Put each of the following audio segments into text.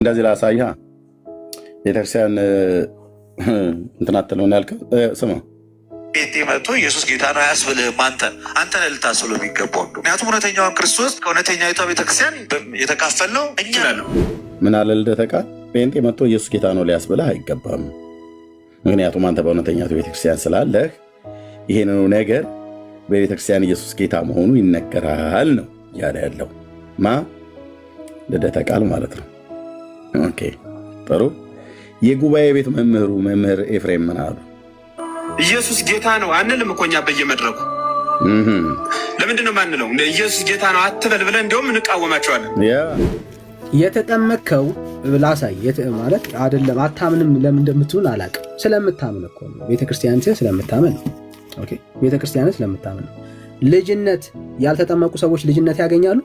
እንደዚህ ላሳይህ ቤተክርስቲያን እንትን አትለው ነው ያልከው። ስማ ጴንጤ መጥቶ ኢየሱስ ጌታ ነው አያስብልህም። አንተ ነህ ልታስብለው የሚገባው። ምክንያቱም እውነተኛውን ክርስቶስ ከእውነተኛይቷ ቤተክርስቲያን የተካፈልነው እኛ ነው። ምን አለ ልደተ ቃል ጴንጤ መጥቶ ኢየሱስ ጌታ ነው ሊያስብልህ አይገባም። ምክንያቱም አንተ በእውነተኛቱ ቤተክርስቲያን ስላለህ ይሄንኑ ነገር በቤተክርስቲያን ኢየሱስ ጌታ መሆኑ ይነገራል ነው ያለ ያለው ማ ልደተ ቃል ማለት ነው። ኦኬ ጥሩ። የጉባኤ ቤት መምህር ኤፍሬም ምን አሉ? ኢየሱስ ጌታ ነው አንልም እኮ እኛ በየመድረኩ ለምንድን ነው ማንለው? ኢየሱስ ጌታ ነው አትበል ብለን እንደውም እንቃወማቸዋለን። የተጠመቅከው ላሳይ ማለት አይደለም። አታምንም ለምን እንደምትሉን አላውቅም። ስለምታምን እኮ ነው። ቤተክርስቲያን ስለምታምን ነው። ኦኬ ቤተክርስቲያን ስለምታምን ነው። ልጅነት ያልተጠመቁ ሰዎች ልጅነት ያገኛሉ?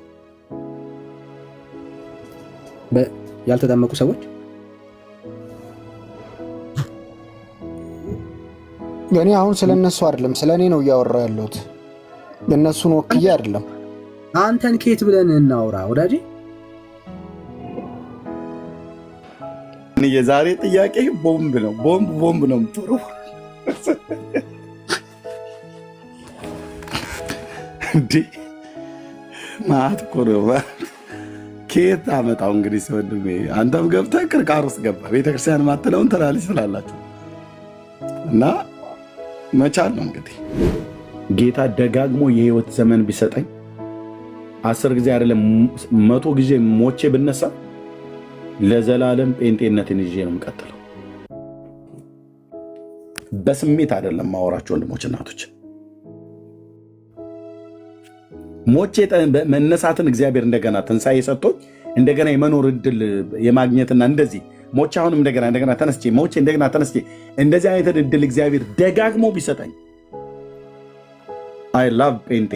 ያልተጠመቁ ሰዎች እኔ አሁን ስለነሱ አይደለም ስለኔ ነው እያወራ ያለሁት። እነሱን ወክዬ አይደለም። አንተን ከየት ብለን እናውራ ወዳጄ? የዛሬ ጥያቄ ቦምብ ነው። ቦምብ ነው ጥሩ። እንዴ ማት እኮ ነው። ከየት አመጣው እንግዲህ ወንድሜ፣ አንተም ገብተህ ቅርቃር ውስጥ ገባ። ቤተክርስቲያን ማትለውን ትላለች ስላላችሁ እና መቻል ነው እንግዲህ። ጌታ ደጋግሞ የህይወት ዘመን ቢሰጠኝ 10 ጊዜ አይደለም 100 ጊዜ ሞቼ ብነሳ ለዘላለም ጴንጤነትን ይዤ ነው የምቀጥለው። በስሜት አይደለም ማወራቸው ወንድሞች እናቶች። ሞቼ መነሳትን እግዚአብሔር እንደገና ትንሣኤ ሰጥቶኝ እንደገና የመኖር እድል የማግኘትና እንደዚህ ሞቼ አሁንም እንደገና ተነስቼ ሞቼ እንደገና ተነስቼ እንደዚህ አይነት እድል እግዚአብሔር ደጋግሞ ቢሰጠኝ አይ ላቭ ጴንጤ።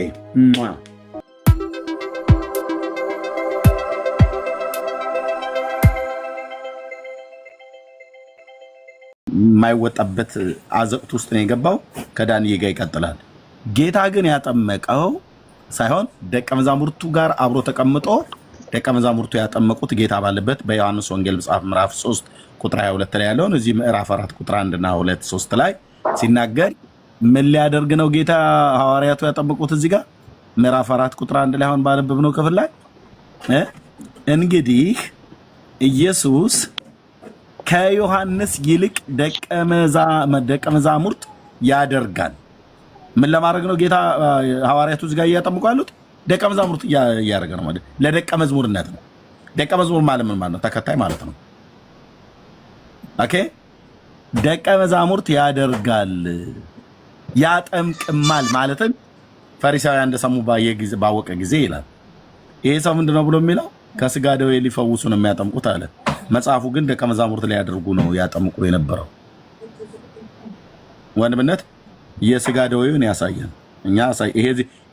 የማይወጣበት አዘቅት ውስጥ ነው የገባው። ከዳንኤል ጋር ይቀጥላል። ጌታ ግን ያጠመቀው ሳይሆን ደቀ መዛሙርቱ ጋር አብሮ ተቀምጦ ደቀ መዛሙርቱ ያጠመቁት ጌታ ባለበት በዮሐንስ ወንጌል መጽሐፍ ምዕራፍ 3 ቁጥር 22 ላይ ያለውን እዚህ ምዕራፍ 4 ቁጥር 1 እና 2 3 ላይ ሲናገር ምን ሊያደርግ ነው ጌታ ሐዋርያቱ ያጠመቁት? እዚህ ጋር ምዕራፍ 4 ቁጥር 1 ላይ አሁን ባነበብነው ክፍል ላይ እንግዲህ ኢየሱስ ከዮሐንስ ይልቅ ደቀ መዛሙርት ያደርጋል። ምን ለማድረግ ነው ጌታ ሐዋርያቱ እዚህ ጋር እያጠመቁ ያሉት? ደቀ መዛሙርት እያደረገ ነው ማለት ለደቀ መዝሙርነት ነው። ደቀ መዝሙር ማለት ምን ማለት ነው? ተከታይ ማለት ነው። ኦኬ ደቀ መዛሙርት ያደርጋል ያጠምቅማል ማለትን ፈሪሳውያን እንደሰሙ ባወቀ ጊዜ ይላል። ይሄ ሰው ምንድነው ብሎ የሚለው? ከስጋ ደዌ ሊፈውሱ ነው የሚያጠምቁት አለ። መጽሐፉ ግን ደቀ መዛሙርት ሊያደርጉ ነው ያጠምቁ የነበረው። ወንድምነት የስጋ ደዌውን ያሳያል። እኛ ይሄ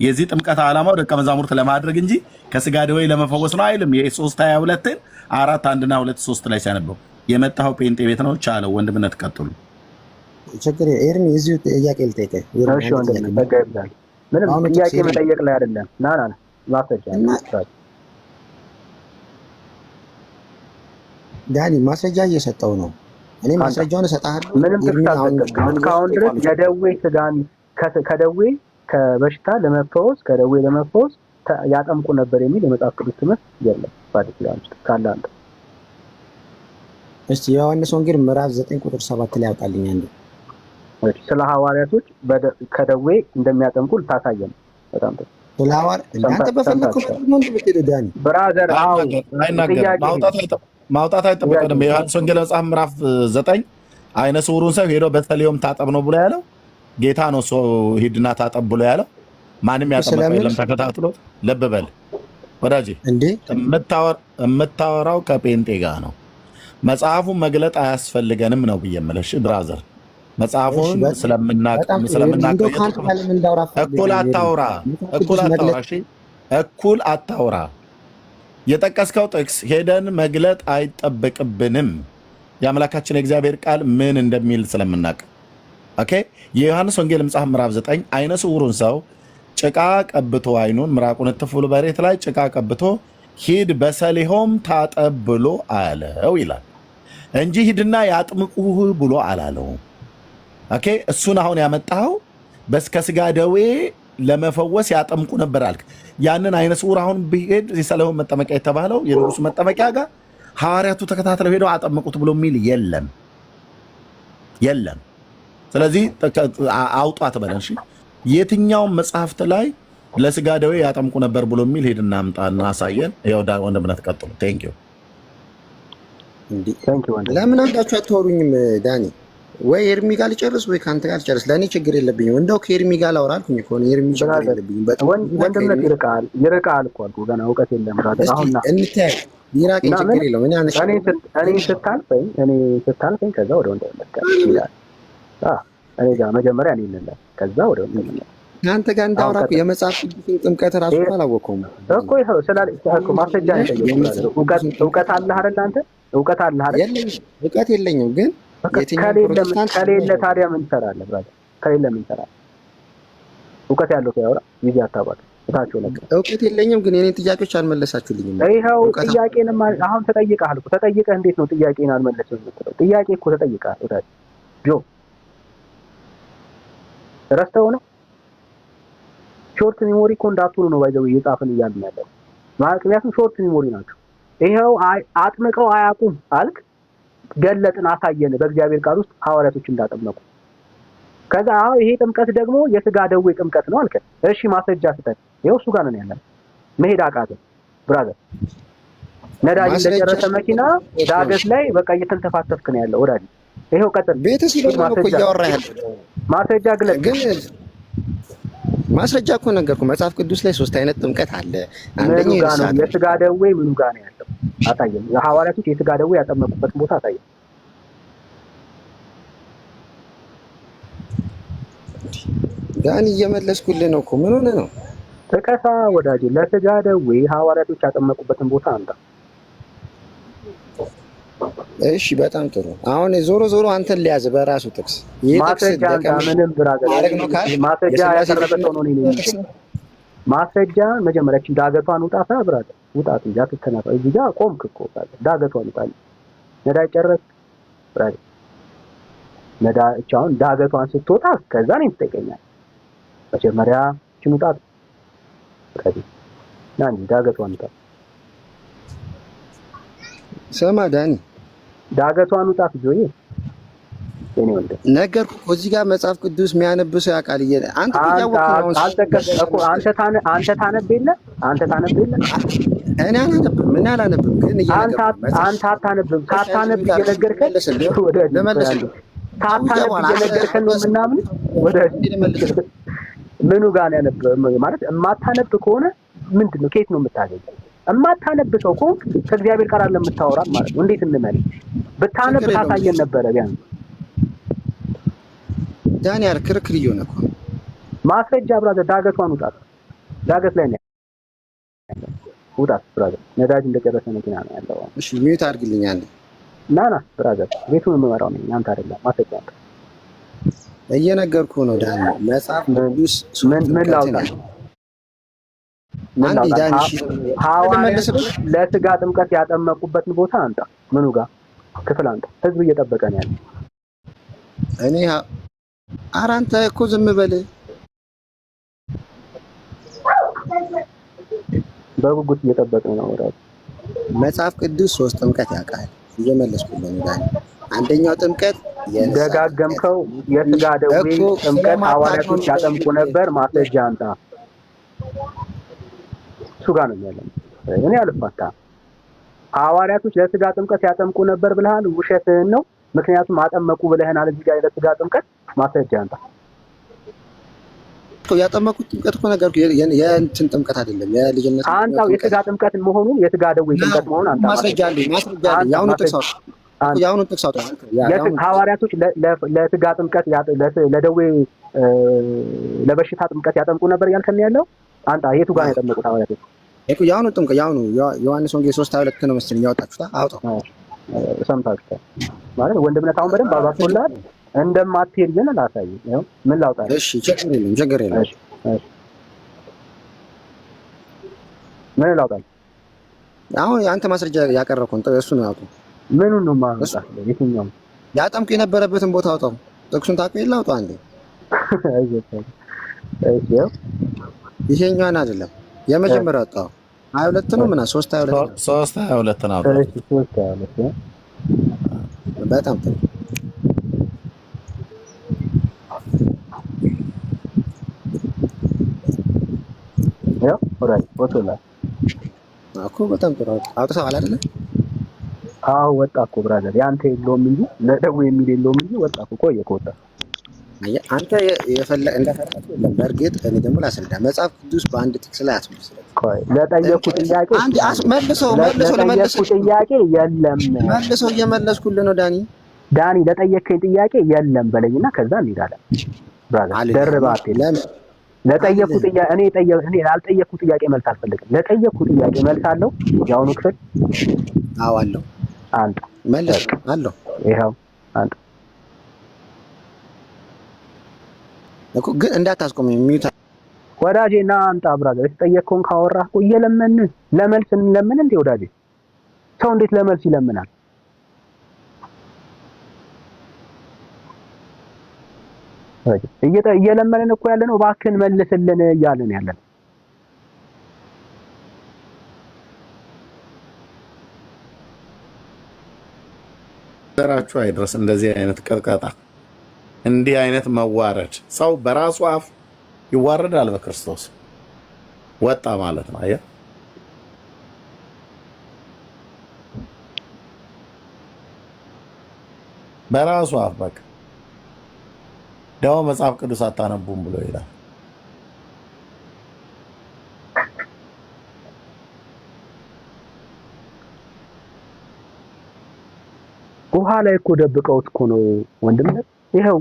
የዚህ ጥምቀት ዓላማው ደቀ መዛሙርት ለማድረግ እንጂ ከስጋ ደዌ ለመፈወስ ነው አይልም። የ3:22 4 1 እና 2 3 ላይ ሲያነበው የመጣው ጴንጤ ቤት ነው ቻለው። ወንድምነት ቀጥሉ። ችግር ኤርሚ እዚሁ ጥያቄ ልጠይቅህ። እሺ ወንድም በቃ ይብላል። ምንም ጥያቄ መጠየቅ ላይ አይደለም። ና ማስረጃ ዳኒ ማስረጃ እየሰጠው ነው። እኔ ማስረጃውን እሰጥሃለሁ። ምንም እስካሁን ድረስ የደዌ ስጋን ከደዌ ከበሽታ ለመፈወስ ከደዌ ለመፈወስ ያጠምቁ ነበር የሚል የመጽሐፍ ቅዱስ ትምህርት የለም። ባዲስ ላይ ካለ አንተ እስቲ የዮሐንስ ወንጌል ምዕራፍ 9 ቁጥር 7 ላይ ያውጣልኝ አንዴ። ስለ ሐዋርያቶች ከደዌ እንደሚያጠምቁ ልታሳየን። በጣም ጥሩ። ስለ ሐዋርያት አንተ በፈለከው ነው እንደምትሄድ ዳኒ ብራዘር ማውጣት አይጠበቅም። የዮሐንስ ወንጌል መጽሐፍ ምዕራፍ 9 አይነ ስውሩን ሰው ሄዶ በተለዮም ታጠብ ነው ብሎ ያለው ጌታ ነው። ሰው ሂድና ታጠብ ብሎ ያለው ማንም ያጠመቀው የለም። ተከታትሎ ልብ በል ወዳጄ፣ የምታወራው ከጴንጤ ጋር ነው። መጽሐፉን መግለጥ አያስፈልገንም ነው ብዬ የምልሽ ብራዘር። መጽሐፉን ስለምናቀም እኩል አታውራ። የጠቀስከው ጥቅስ ሄደን መግለጥ አይጠበቅብንም። የአምላካችን የእግዚአብሔር ቃል ምን እንደሚል ስለምናቅ። ኦኬ የዮሐንስ ወንጌል መጽሐፍ ምዕራፍ 9 አይነ ስውሩን ሰው ጭቃ ቀብቶ አይኑን ምራቁን እትፍ ብሎ በሬት ላይ ጭቃ ቀብቶ ሂድ በሰሊሆም ታጠብ ብሎ አለው ይላል እንጂ ሂድና ያጥምቁህ ብሎ አላለውም። ኦኬ እሱን አሁን ያመጣኸው ከስጋ ደዌ ለመፈወስ ያጠምቁ ነበር አልክ። ያንን አይነ ስውር አሁን ቢሄድ የሰሊሆም መጠመቂያ የተባለው የንጉሱ መጠመቂያ ጋር ሐዋርያቱ ተከታትለው ሄደው አጠመቁት ብሎ የሚል የለም። ስለዚህ አውጧት በለን። እሺ የትኛውም መጽሐፍት ላይ ለስጋ ደዌ ያጠምቁ ነበር ብሎ የሚል ሄድና አምጣና አሳየን። ይኸው ወንድምነት ቀጥሉ። ቴንክ ዩ ለምን አንዳችሁ አታወሩኝም? ዳኒ ወይ ኤርሚ ጋር ልጨርስ ወይ ከአንተ ጋር ልጨርስ። ለእኔ ችግር የለብኝም። እንደው ከኤርሚ ጋር ላውራ አልኩኝ እኮ ኤርሚ ችግር የለብኝም። ወንድምነት ይርቃል እኮ አልኩህ። ገና እውቀት የለም። አሁን እንተያይ ይራቀኝ ችግር የለውም። እኔ ስታልፈኝ ከዛ ወደ ወንድምነት ጋር ይላል። እኔ ጋር መጀመሪያ እኔ እንላለን ከዛ ወደ ወንድምነት ከአንተ ጋር እንዳውራ እኮ የመጽሐፍ ቅዱስን ጥምቀት ራሱ አላወቀውም እኮ ይኸው ስላልኩ ማስረጃ ነው የጠየቁት። እውቀት አለህ አይደል? አንተ እውቀት አለህ አይደል? እውቀት የለኝም ግን ከሌለ ታዲያ ምን ትሰራለህ? ብራዘር ከሌለ ምን ትሰራለህ? እውቀት ያለው ያውራ ጊዜ አታባክ እታቸው ነገር እውቀት የለኝም ግን የኔን ጥያቄዎች አልመለሳችሁልኝም። ይኸው ጥያቄንም አሁን ተጠይቀሃል እኮ ተጠይቀህ እንዴት ነው ጥያቄን አልመለስም የምትለው? ጥያቄ እኮ ተጠይቀሃል። ወዳጅ ጆ ረስተው ነው ሾርት ሚሞሪ እኮ እንዳትሆኑ ነው ባይዘው እየጻፍን እያልን ያለው። ምክንያቱም ሾርት ሚሞሪ ናቸው። ይኸው አጥምቀው አያውቁም አልክ፣ ገለጥን፣ አሳየን በእግዚአብሔር ቃል ውስጥ ሐዋርያቶች እንዳጠመቁ። ከዛ ይሄ ጥምቀት ደግሞ የስጋ ደዌ ጥምቀት ነው አልከ። እሺ ማስረጃ ስጠን። ይኸው እሱ ጋር ነው ያለው። መሄድ አቃተን ብራዘር። ነዳጅ እንደጨረሰ መኪና ዳገት ላይ በቃ እየተንተፋተፍክ ነው ያለው ወዳጅ። ይኸው ቀጥል። ቤተሰብ ነው እኮ እያወራህ ያለው። ማስረጃ ግለጥ ግን ማስረጃ እኮ ነገርኩ። መጽሐፍ ቅዱስ ላይ 3 አይነት ጥምቀት አለ። አንደኛው የስጋ ደዌ ምኑ ጋር ነው ያለው? አታየም። የሐዋርያቶች የስጋ ደዌ ያጠመቁበት ቦታ አታየም። ዳኒ እየመለስኩልህ ነው እኮ ምን ሆነ ነው? ተቀሳ ወዳጅ ለስጋ ደዌ ሐዋርያቶች ያጠመቁበትን ቦታ አንተ። እሺ በጣም ጥሩ። አሁን ዞሮ አንተን ሊያዝ በራሱ ጥቅስ ማስረጃ ምንም ብራዘር ማስረጃ ያቀረበው ነው ነው ማስረጃ መጀመሪያችን ዳገቷን ውጣታ ብራዘር ውጣት እንጂ አትተናፋ። እዚህ ጋር ቆምክ እኮ ብራዘር ዳገቷን ውጣ። ነዳጅ ጨረስ ብራዘር ነዳጅ ዳገቷን ስትወጣ ከዛ ነው ትጠይቀኛለህ። መጀመሪያ እቺን ውጣት ብራዘር ናኒ ዳገቷን ውጣ። ሰማ ዳኒ ዳገቷን ውጣት ጆዬ እኔ ወንድ ነገርኩ እኮ እዚህ ጋር መጽሐፍ ቅዱስ የሚያነብሰው ያውቃል። አንተ ታውቀው እኮ አንተ ታነብ የለ እኔ አላነብም ግን አንተ አታነብም። ሳታነብ እየነገርከን ወደ ሳታነብ እየነገርከን ነው ምናምን ወደ ምኑ ጋር ነው ያነብ ማለት የማታነብ ከሆነ ምንድነው ከየት ነው የምታገኘው? የማታነብ ሰው እኮ ከእግዚአብሔር ቃል አለ የምታወራ ማለት ነው። እንዴት እንመል ብታነብ ታሳየን ነበረ። ቢያንስ ዳንኤል ክርክር እየሆነ እኮ ማስረጃ ብራዘር ዳገቷን ውጣት። ዳገት ላይ ነው ውጣት ብራዘር። ነዳጅ እንደጨረሰ መኪና ነው ያለው። እሺ ሚዩት አድርግልኝ አንዴ። ናና ብራዘር ቤቱን የምመራው ነኝ አንተ አይደለም። ማስረጃ እየነገርኩ ነው ዳንኤል። መጽሐፍ ቅዱስ ምን ላውጣ ሐዋርያት ለስጋ ጥምቀት ያጠመቁበትን ቦታ አንተ ምኑ ጋር ክፍል አንተ ህዝብ እየጠበቀ ነው ያለው። እኔ ኧረ አንተ እኮ ዝም በል። በጉጉት እየጠበቀ ነው ወራጅ። መጽሐፍ ቅዱስ 3 ጥምቀት ያውቃል። እየመለስኩልህ ነው ዳኒ። አንደኛው ጥምቀት ደጋገምከው የስጋ ደዌ ጥምቀት ሐዋርያቶች ያጠምቁ ነበር። ማስረጃ አንተ እሱ ጋር ነው ያለው። እኔ አልፋታ ሐዋርያቶች ለስጋ ጥምቀት ያጠምቁ ነበር ብለሃል። ውሸትህን ነው። ምክንያቱም አጠመቁ ብለህናል። እዚህ ጋር ለስጋ ጥምቀት ማስረጃ አንተ ያጠመቁት ጥምቀት እኮ ነገርኩ። የእንትን ጥምቀት አይደለም የልጅነት አንተው የስጋ ጥምቀት መሆኑን የስጋ ደዌ ጥምቀት መሆኑን አንተ ማስረጃ አለኝ። ያውኑ ጥቅስ አውጣ። ሐዋርያቶች ለስጋ ጥምቀት ለደዌ ለበሽታ ጥምቀት ያጠምቁ ነበር ያልከን ያለው አንተ የቱ ጋር ያጠመቁት ሐዋርያቶች? እኮ ያውኑ ጥምቀት ያውኑ ዮሐንስ ወንጌል 3:22 ነው መሰለኝ ያወጣችሁታ። አውጣው ሰምታችኋል ማለት ወንድምነት አሁን በደንብ አባቶላል። እንደማትሄድ ግን አላሳይ ነው። ምን ላውጣ? እሺ ችግር የለም። ምን ላውጣ? አሁን አንተ ማስረጃ ያቀረብከውን እሱን አውጡ። ምኑን ነው ማውጣት? የትኛው ያጠምቁ የነበረበትን ቦታ አውጣው። ጥቅሱን ታውቀው የለ አውጣው አንዴ። ይሄኛውን አይደለም የመጀመሪያው አውጣው። 22 ነው ምናምን 3:22 ነው። በጣም ጥሩ ያው ኦራይ ወጥቷል እኮ በጣም ጥሩ አውጥተዋል አይደለ? አዎ ወጣ እኮ ብራዘር። ያንተ የለውም እንጂ ለደው የሚል የለውም እንጂ ወጣ እኮ ቆየ ከወጣ። አንተ እንደፈለክ የለም። በእርግጥ እኔ ደግሞ ላስረዳ። መጽሐፍ ቅዱስ በአንድ ጥቅስ ላይ አትመስል። ቆይ ለጠየቁት ጥያቄ አንድ መልሰው ጥያቄ የለም። መልሰው እየመለስኩልህ ነው ዳኒ ለጠየቀኝ ጥያቄ የለም በለኝና ከዛ እንሄዳለን። ብራዘር ደርባት ለጠየቁት ጥያቄ እኔ ላልጠየቁት ጥያቄ መልስ አልፈልግም። ለጠየቁት ጥያቄ መልስ አለው ያውኑ ክፍል። አዎ አለው። አንተ መልስ አለው። ይሄው አንተ እኮ ግን እንዳታስቆም ሚውት ወዳጄና አንተ ብራዘር የተጠየቀውን ካወራህ እኮ እየለመንን ለመልስ እንለምን እንዴ ወዳጄ? ሰው እንዴት ለመልስ ይለምናል? እየለመንን እኮ ያለነው እባክህን መልስልን እያልን ያለን። ዘራችሁ አይድረስ እንደዚህ አይነት ቀጥቀጣ፣ እንዲህ አይነት መዋረድ። ሰው በራሱ አፍ ይዋረዳል። በክርስቶስ ወጣ ማለት ነው። አየህ፣ በራሱ አፍ በቃ ደው መጽሐፍ ቅዱስ አታነቡም ብሎ ይላል። ውሃ ላይ እኮ ደብቀውት እኮ ነው ወንድም። ይሄው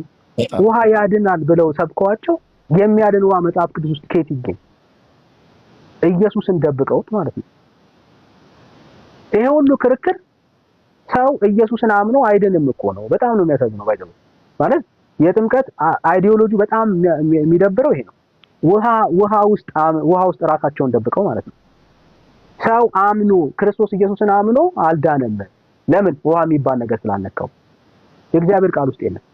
ውሃ ያድናል ብለው ሰብከዋቸው የሚያድን ውሃ መጽሐፍ ቅዱስ ውስጥ ከየት ይገኝ? ኢየሱስን ደብቀውት ማለት ነው። ይሄ ሁሉ ክርክር ሰው ኢየሱስን አምኖ አይድንም እኮ ነው። በጣም ነው የሚያሳዝነው። ባይዘው ማለት የጥምቀት አይዲዮሎጂ በጣም የሚደብረው ይሄ ነው። ውሃ ውስጥ ራሳቸውን ደብቀው ማለት ነው። ሰው አምኖ ክርስቶስ ኢየሱስን አምኖ አልዳነም። ለምን? ውሃ የሚባል ነገር ስላልነካው። የእግዚአብሔር ቃል ውስጥ የለም።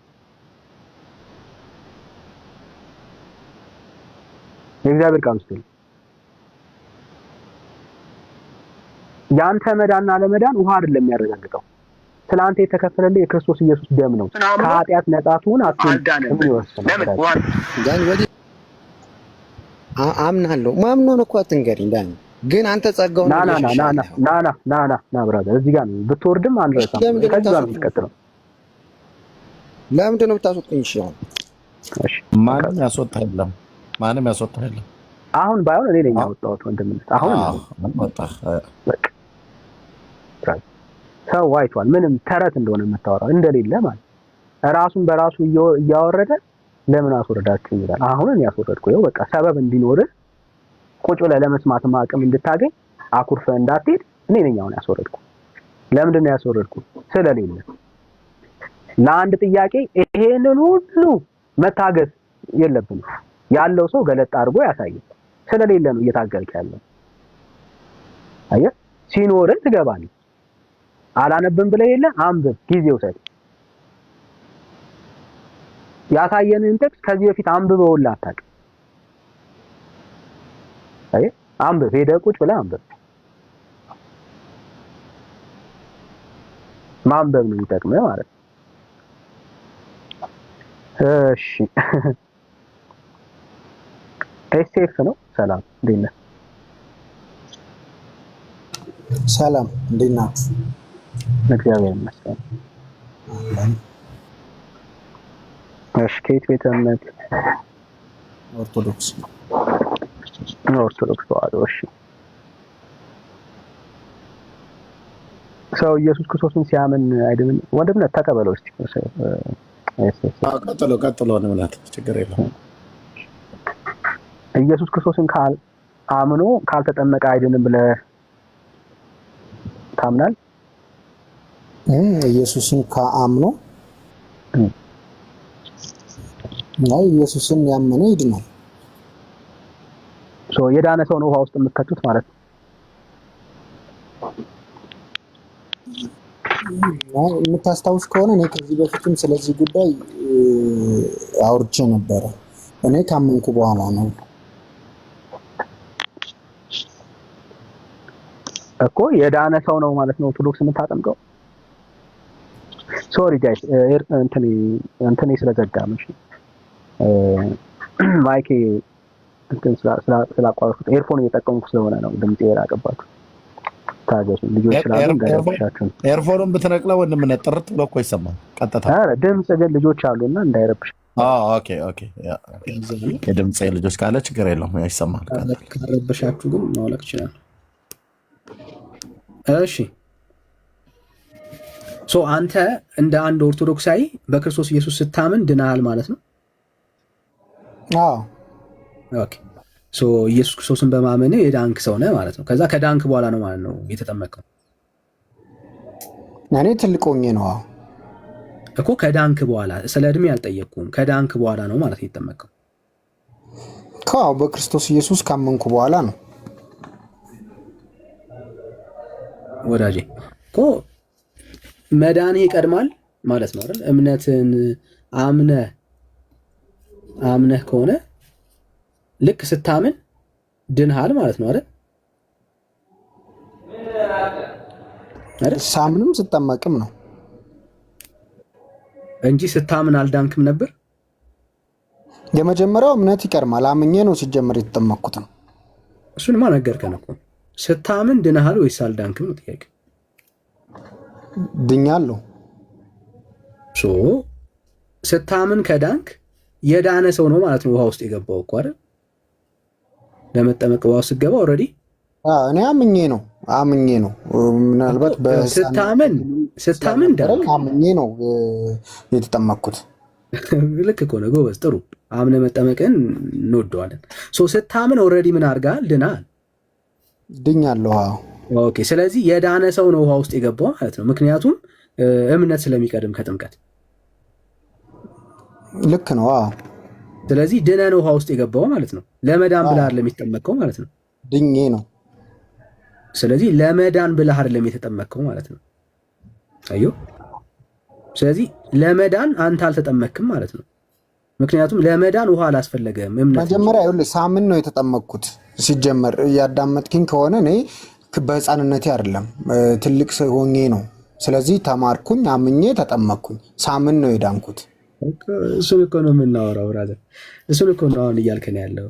የእግዚአብሔር ቃል ውስጥ የለም። ያንተ መዳንና ለመዳን ውሃ አይደለም የሚያረጋግጠው። ስለአንተ የተከፈለልህ የክርስቶስ ኢየሱስ ደም ነው። ከኃጢአት ነጻ ትሁን አትዳንም። አምናለሁ። ማምኖን እኮ አትንገሪኝ ዳኒ። ግን አንተ ጸጋው ና ብራዘር፣ እዚህ ጋር ነው ብትወርድም አንረሳም። ከዚህ ጋር ነው የምትቀጥለው። ለምንድን ነው ብታስወጡኝ? እሺ ማንም ያስወጣ የለም። አሁን ባይሆን እኔ ነኝ ያወጣሁት ወንድምነት። አሁን ወጣ በቃ ሰው ዋይቷል። ምንም ተረት እንደሆነ የምታወራው እንደሌለ ማለት ራሱን በራሱ እያወረደ ለምን አስወረዳችሁ ይላል። አሁን ያስወረድኩ ይኸው በቃ ሰበብ እንዲኖርህ ቁጭ ብለህ ለመስማት አቅም እንድታገኝ አኩርፈህ እንዳትሄድ እኔ ነኝ አሁን ያስወረድኩ። ለምንድን ነው ያስወረድኩ? ስለሌለ ለአንድ ጥያቄ ይሄንን ሁሉ መታገስ የለብንም። ያለው ሰው ገለጥ አድርጎ ያሳያል። ስለሌለ ነው እየታገልክ ያለው። አየህ፣ ሲኖርህ ትገባለህ። አላነብም ብለህ የለ አንብብ፣ ጊዜው ሰጥ። ያሳየንን ጥቅስ ከዚህ በፊት አንብበውልህ አታውቅም። አይ አንብብ፣ ሄደህ ቁጭ ብለህ አንብብ። ማንበብ ነው የሚጠቅመህ ማለት ነው። እሺ ኤስኤፍ ነው። ሰላም እንዴት ነህ? ሰላም እንዴት ናችሁ? እግዚአብሔር ይመስገን። እሺ ከየት ቤተ እምነት? ኦርቶዶክስ ተዋህዶ። እሺ ሰው ኢየሱስ ክርስቶስን ሲያምን አይደለም ወንድምነት ተቀበለው እስቲ። ቀጥሎ ነው ችግር የለውም። ኢየሱስ ክርስቶስን አምኖ ካልተጠመቀ አይድንም ብለህ ታምናል? ኢየሱስን ከአምኖ ኢየሱስን ያመነ ይድናል። የዳነ ሰው ነው ውሃ ውስጥ የምትከቱት ማለት ነው። የምታስታውስ ከሆነ እኔ ከዚህ በፊትም ስለዚህ ጉዳይ አውርቼ ነበረ። እኔ ካመንኩ በኋላ ነው እኮ የዳነ ሰው ነው ማለት ነው ኦርቶዶክስ የምታጠምቀው። ሶሪ ጋይስ እንትኔ ስለዘጋ ነው። ማይኬ እንትን ስላቋረጥኩት ኤርፎን እየጠቀምኩ ስለሆነ ነው ድምጼ የራቀባችሁ። ታገሱ ልጆች ስላሉ እንዳይረብሻችሁ። ኤርፎኑን ብትነቅለው ወንድምነት ጥርት ብሎ እኮ ይሰማል ቀጥታ። ድምፅ ግን ልጆች አሉና እንዳይረብሽ። ኦኬ የድምፅ ልጆች ካለ ችግር የለውም ይሰማል። ካረበሻችሁ ግን ማውለቅ ይችላል። እሺ አንተ እንደ አንድ ኦርቶዶክሳዊ በክርስቶስ ኢየሱስ ስታምን ድናሃል ማለት ነው? አዎ። ኦኬ ኢየሱስ ክርስቶስን በማመን የዳንክ ሰው ነህ ማለት ነው። ከዛ ከዳንክ በኋላ ነው ማለት ነው የተጠመቀው? እኔ ትልቅ ሆኜ ነው እኮ። ከዳንክ በኋላ ስለ እድሜ አልጠየቅኩም። ከዳንክ በኋላ ነው ማለት የተጠመቀው? በክርስቶስ ኢየሱስ ካመንኩ በኋላ ነው ወዳጄ እኮ። መዳንህ ይቀድማል ማለት ነው አይደል? እምነትን አምነህ ከሆነ ልክ ስታምን ድንሃል ማለት ነው አይደል? ሳምንም ስጠመቅም ነው እንጂ ስታምን አልዳንክም ነበር። የመጀመሪያው እምነት ይቀድማል። አምኜ ነው ሲጀመር የተጠመቅኩት ነው። እሱንማ ነገርከን እኮ። ስታምን ድንሃል ወይስ አልዳንክም ነው ጥያቄ። ድኛለሁ። ስታምን ከዳንክ የዳነ ሰው ነው ማለት ነው ውሃ ውስጥ የገባው እኮ አይደል? ለመጠመቅ ውሃ ውስጥ ገባ ኦልሬዲ። እኔ አምኜ ነው ምናልባት ስታምን ዳንክ። አምኜ ነው የተጠመቅኩት። ልክ እኮ ነው ጎበዝ፣ ጥሩ። አምነ መጠመቅን እንወደዋለን። ስታምን ኦልሬዲ ምን አድርገሃል? ድናል። ድኛለሁ። ኦኬ። ስለዚህ የዳነ ሰው ነው ውሃ ውስጥ የገባው ማለት ነው። ምክንያቱም እምነት ስለሚቀድም ከጥምቀት። ልክ ነው። ስለዚህ ድነ ነው ውሃ ውስጥ የገባው ማለት ነው። ለመዳን ብለህ አይደለም የተጠመቅከው ማለት ነው። ድኜ ነው። ስለዚህ ለመዳን ብለህ አይደለም የተጠመቅከው ማለት ነው። አዮ። ስለዚህ ለመዳን አንተ አልተጠመቅክም ማለት ነው። ምክንያቱም ለመዳን ውሃ አላስፈለገም። እምነት መጀመሪያ ሳምን ነው የተጠመቅኩት። ሲጀመር እያዳመጥኪኝ ከሆነ እኔ በህፃንነቴ አይደለም ትልቅ ሰው ሆኜ ነው። ስለዚህ ተማርኩኝ፣ አምኜ ተጠመቅኩኝ። ሳምን ነው የዳንኩት። እሱን እኮ ነው የምናወራው ብራዘር። እሱን እኮ ነው አሁን እያልከን ያለው።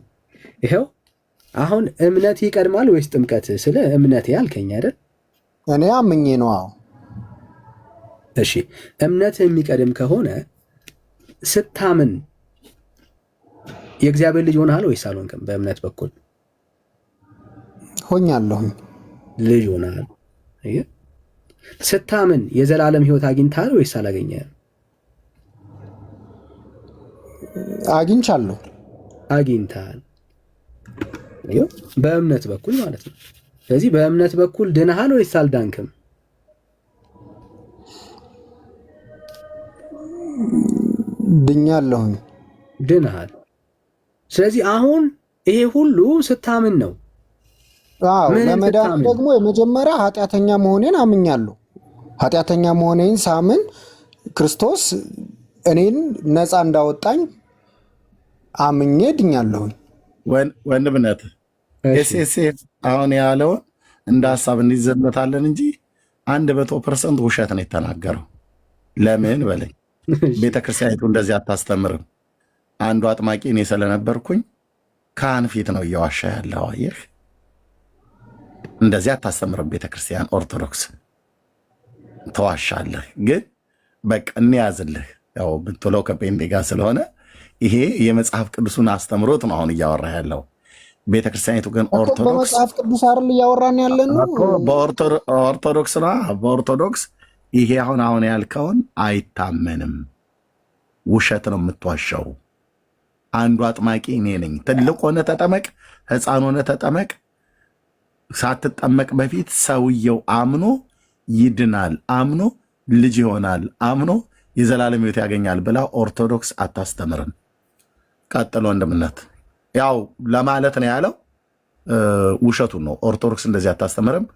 ይኸው አሁን እምነት ይቀድማል ወይስ ጥምቀት? ስለ እምነት ያልከኝ አይደል? እኔ አምኜ ነው። እሺ እምነት የሚቀድም ከሆነ ስታምን የእግዚአብሔር ልጅ ሆነሃል ወይስ አልሆንክም? በእምነት በኩል ሆኛለሁኝ። ልጅ ሆነሃል። ስታምን የዘላለም ህይወት አግኝተሃል ወይስ አላገኘህም? አግኝቻለሁ። አግኝተሃል። በእምነት በኩል ማለት ነው። ስለዚህ በእምነት በኩል ድነሃል ወይስ አልዳንክም? ድኛለሁኝ። ድነሃል። ስለዚህ አሁን ይሄ ሁሉ ስታምን ነው። ለመዳን ደግሞ የመጀመሪያ ኃጢአተኛ መሆኔን አምኛለሁ። ኃጢአተኛ መሆኔን ሳምን ክርስቶስ እኔን ነፃ እንዳወጣኝ አምኜ ድኛለሁኝ። ወንድምነት ኤስኤስኤፍ አሁን ያለውን እንደ ሀሳብ እንይዘበታለን እንጂ 100% ውሸት ነው የተናገረው። ለምን በለኝ። ቤተክርስቲያኒቱ እንደዚህ አታስተምርም። አንዱ አጥማቂ እኔ ስለነበርኩኝ ካህን ፊት ነው እየዋሻ ያለው። አየህ፣ እንደዚህ አታስተምርም ቤተክርስቲያን። ኦርቶዶክስ ተዋሻለህ። ግን በቃ እንያዝልህ። ያው ብትለው ከጴንጤ ጋር ስለሆነ ይሄ የመጽሐፍ ቅዱሱን አስተምሮት ነው አሁን እያወራ ያለው። ቤተክርስቲያኒቱ ግን ኦርቶዶክስ በመጽሐፍ ቅዱስ አይደል እያወራን ያለን ነው። በኦርቶዶክስ ነው። በኦርቶዶክስ ይሄ አሁን ያልከውን አይታመንም። ውሸት ነው የምትዋሻው። አንዱ አጥማቂ እኔ ነኝ። ትልቅ ሆነ ተጠመቅ፣ ሕፃን ሆነ ተጠመቅ። ሳትጠመቅ በፊት ሰውየው አምኖ ይድናል፣ አምኖ ልጅ ይሆናል፣ አምኖ የዘላለም ሕይወት ያገኛል ብላ ኦርቶዶክስ አታስተምርም። ቀጥሎ ወንድምነት ያው ለማለት ነው ያለው። ውሸቱን ነው። ኦርቶዶክስ እንደዚህ አታስተምርም።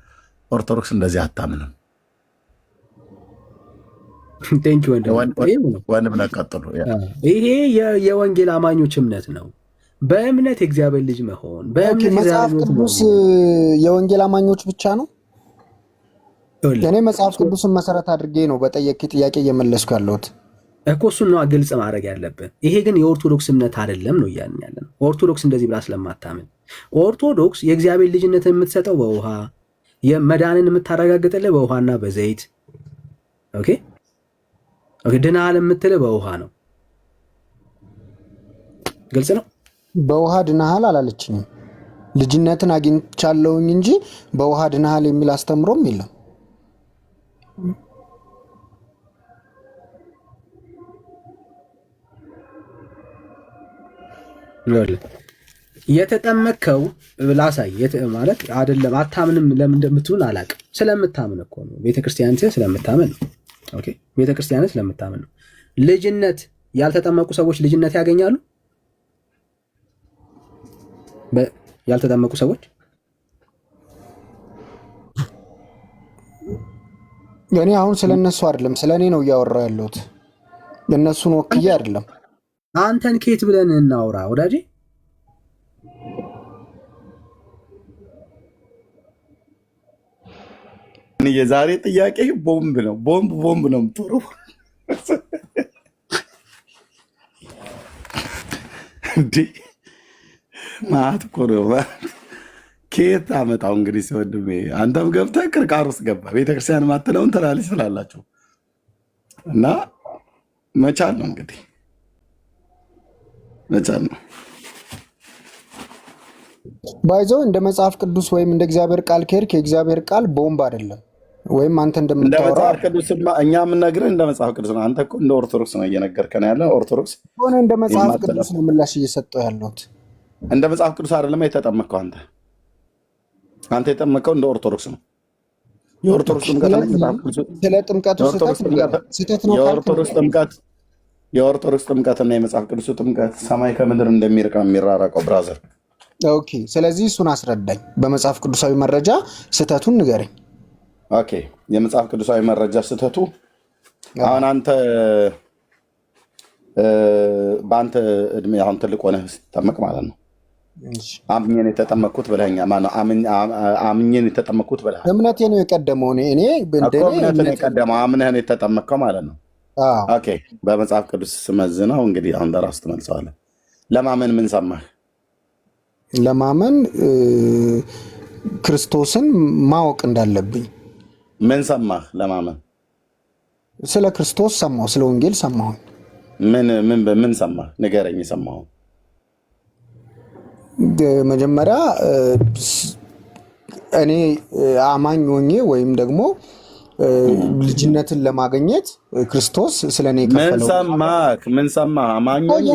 ኦርቶዶክስ እንደዚህ አታምንም። ቴንኪው ወንድም ቀጥሉ። ይሄ የወንጌል አማኞች እምነት ነው። በእምነት የእግዚአብሔር ልጅ መሆን መጽሐፍ ቅዱስ የወንጌል አማኞች ብቻ ነው። እኔ መጽሐፍ ቅዱስን መሰረት አድርጌ ነው በጠየቅ ጥያቄ እየመለስኩ ያለሁት እኮ እሱን ነው ግልጽ ማድረግ ያለብን። ይሄ ግን የኦርቶዶክስ እምነት አይደለም ነው እያልን ያለን። ኦርቶዶክስ እንደዚህ ብላ ስለማታምን ኦርቶዶክስ የእግዚአብሔር ልጅነትን የምትሰጠው በውሃ የመዳንን የምታረጋግጥልህ በውሃና በዘይት ኦኬ ድናሃል የምትልህ በውሃ ነው። ግልጽ ነው። በውሃ ድናሃል አላለችኝም። ልጅነትን አግኝቻለሁኝ እንጂ በውሃ ድናሃል የሚል አስተምሮም የለም። የተጠመከው ላሳይ ማለት አይደለም። አታምንም ለምን እንደምትሉን አላውቅም። ስለምታምን እኮ ነው። ቤተክርስቲያን ስለምታምን ነው። ኦኬ ቤተክርስቲያን ስለምታምን ነው። ልጅነት ያልተጠመቁ ሰዎች ልጅነት ያገኛሉ። ያልተጠመቁ ሰዎች እኔ አሁን ስለነሱ አይደለም ስለኔ ነው እያወራሁ ያለሁት። እነሱን ወክዬ አይደለም። አንተን ኬት ብለን እናውራ ወዳጄ? የዛሬ ጥያቄ ቦምብ ነው። ቦምብ ነው የምትወረው። እንዴ ማት እኮ ነው። ከየት አመጣው እንግዲህ ወንድሜ፣ አንተም ገብተህ ቅርቃር ውስጥ ገባ። ቤተክርስቲያን ማትለውን ትላለች ስላላችሁ እና መቻል ነው እንግዲህ መቻል ነው። ባይዘው እንደ መጽሐፍ ቅዱስ ወይም እንደ እግዚአብሔር ቃል ከሄድክ የእግዚአብሔር ቃል ቦምብ አይደለም። ወይም አንተ እንደምታወራው እንደ መጽሐፍ ቅዱስ እኛ የምንነግርህ እንደ መጽሐፍ ቅዱስ ነው። አንተ እኮ እንደ ኦርቶዶክስ ነው እየነገርከን ያለ። ኦርቶዶክስ ሆነ እንደ መጽሐፍ ቅዱስ ነው ምላሽ እየሰጠው ያለሁት። እንደ መጽሐፍ ቅዱስ አይደለም የተጠመቀው። አንተ የጠመቀው እንደ ኦርቶዶክስ ነው። የኦርቶዶክስ ጥምቀት ነው መጽሐፍ ቅዱስ። ስለ ጥምቀቱ ስህተት ነው። የኦርቶዶክስ ጥምቀትና የመጽሐፍ ቅዱስ ጥምቀት ሰማይ ከምድር እንደሚርቅ ነው የሚራራቀው ብራዘር። ኦኬ፣ ስለዚህ እሱን አስረዳኝ። በመጽሐፍ ቅዱሳዊ መረጃ ስህተቱን ንገረኝ። ኦኬ፣ የመጽሐፍ ቅዱሳዊ መረጃ ስህተቱ አሁን አንተ በአንተ እድሜ አሁን ትልቅ ሆነህ ስትጠመቅ ማለት ነው። አምኜን የተጠመቅኩት ብለኸኛል። ማነው አምኜን የተጠመቅኩት ብለሃል። እምነቴ ነው የቀደመው። እኔ እምነትን የቀደመው አምነህን የተጠመቅከው ማለት ነው። ኦኬ፣ በመጽሐፍ ቅዱስ ስመዝነው እንግዲህ አሁን ለራስህ ትመልሰዋለህ። ለማመን ምን ሰማህ? ለማመን ክርስቶስን ማወቅ እንዳለብኝ። ምን ሰማህ? ለማመን ስለ ክርስቶስ ሰማሁ፣ ስለ ወንጌል ሰማሁ። ምን ሰማህ? ንገረኝ የሰማሁ። መጀመሪያ እኔ አማኝ ሆኜ ወይም ደግሞ ልጅነትን ለማግኘት ክርስቶስ ስለኔ ከፈለው። ምን ሰማህ? አማኝ ሆኜ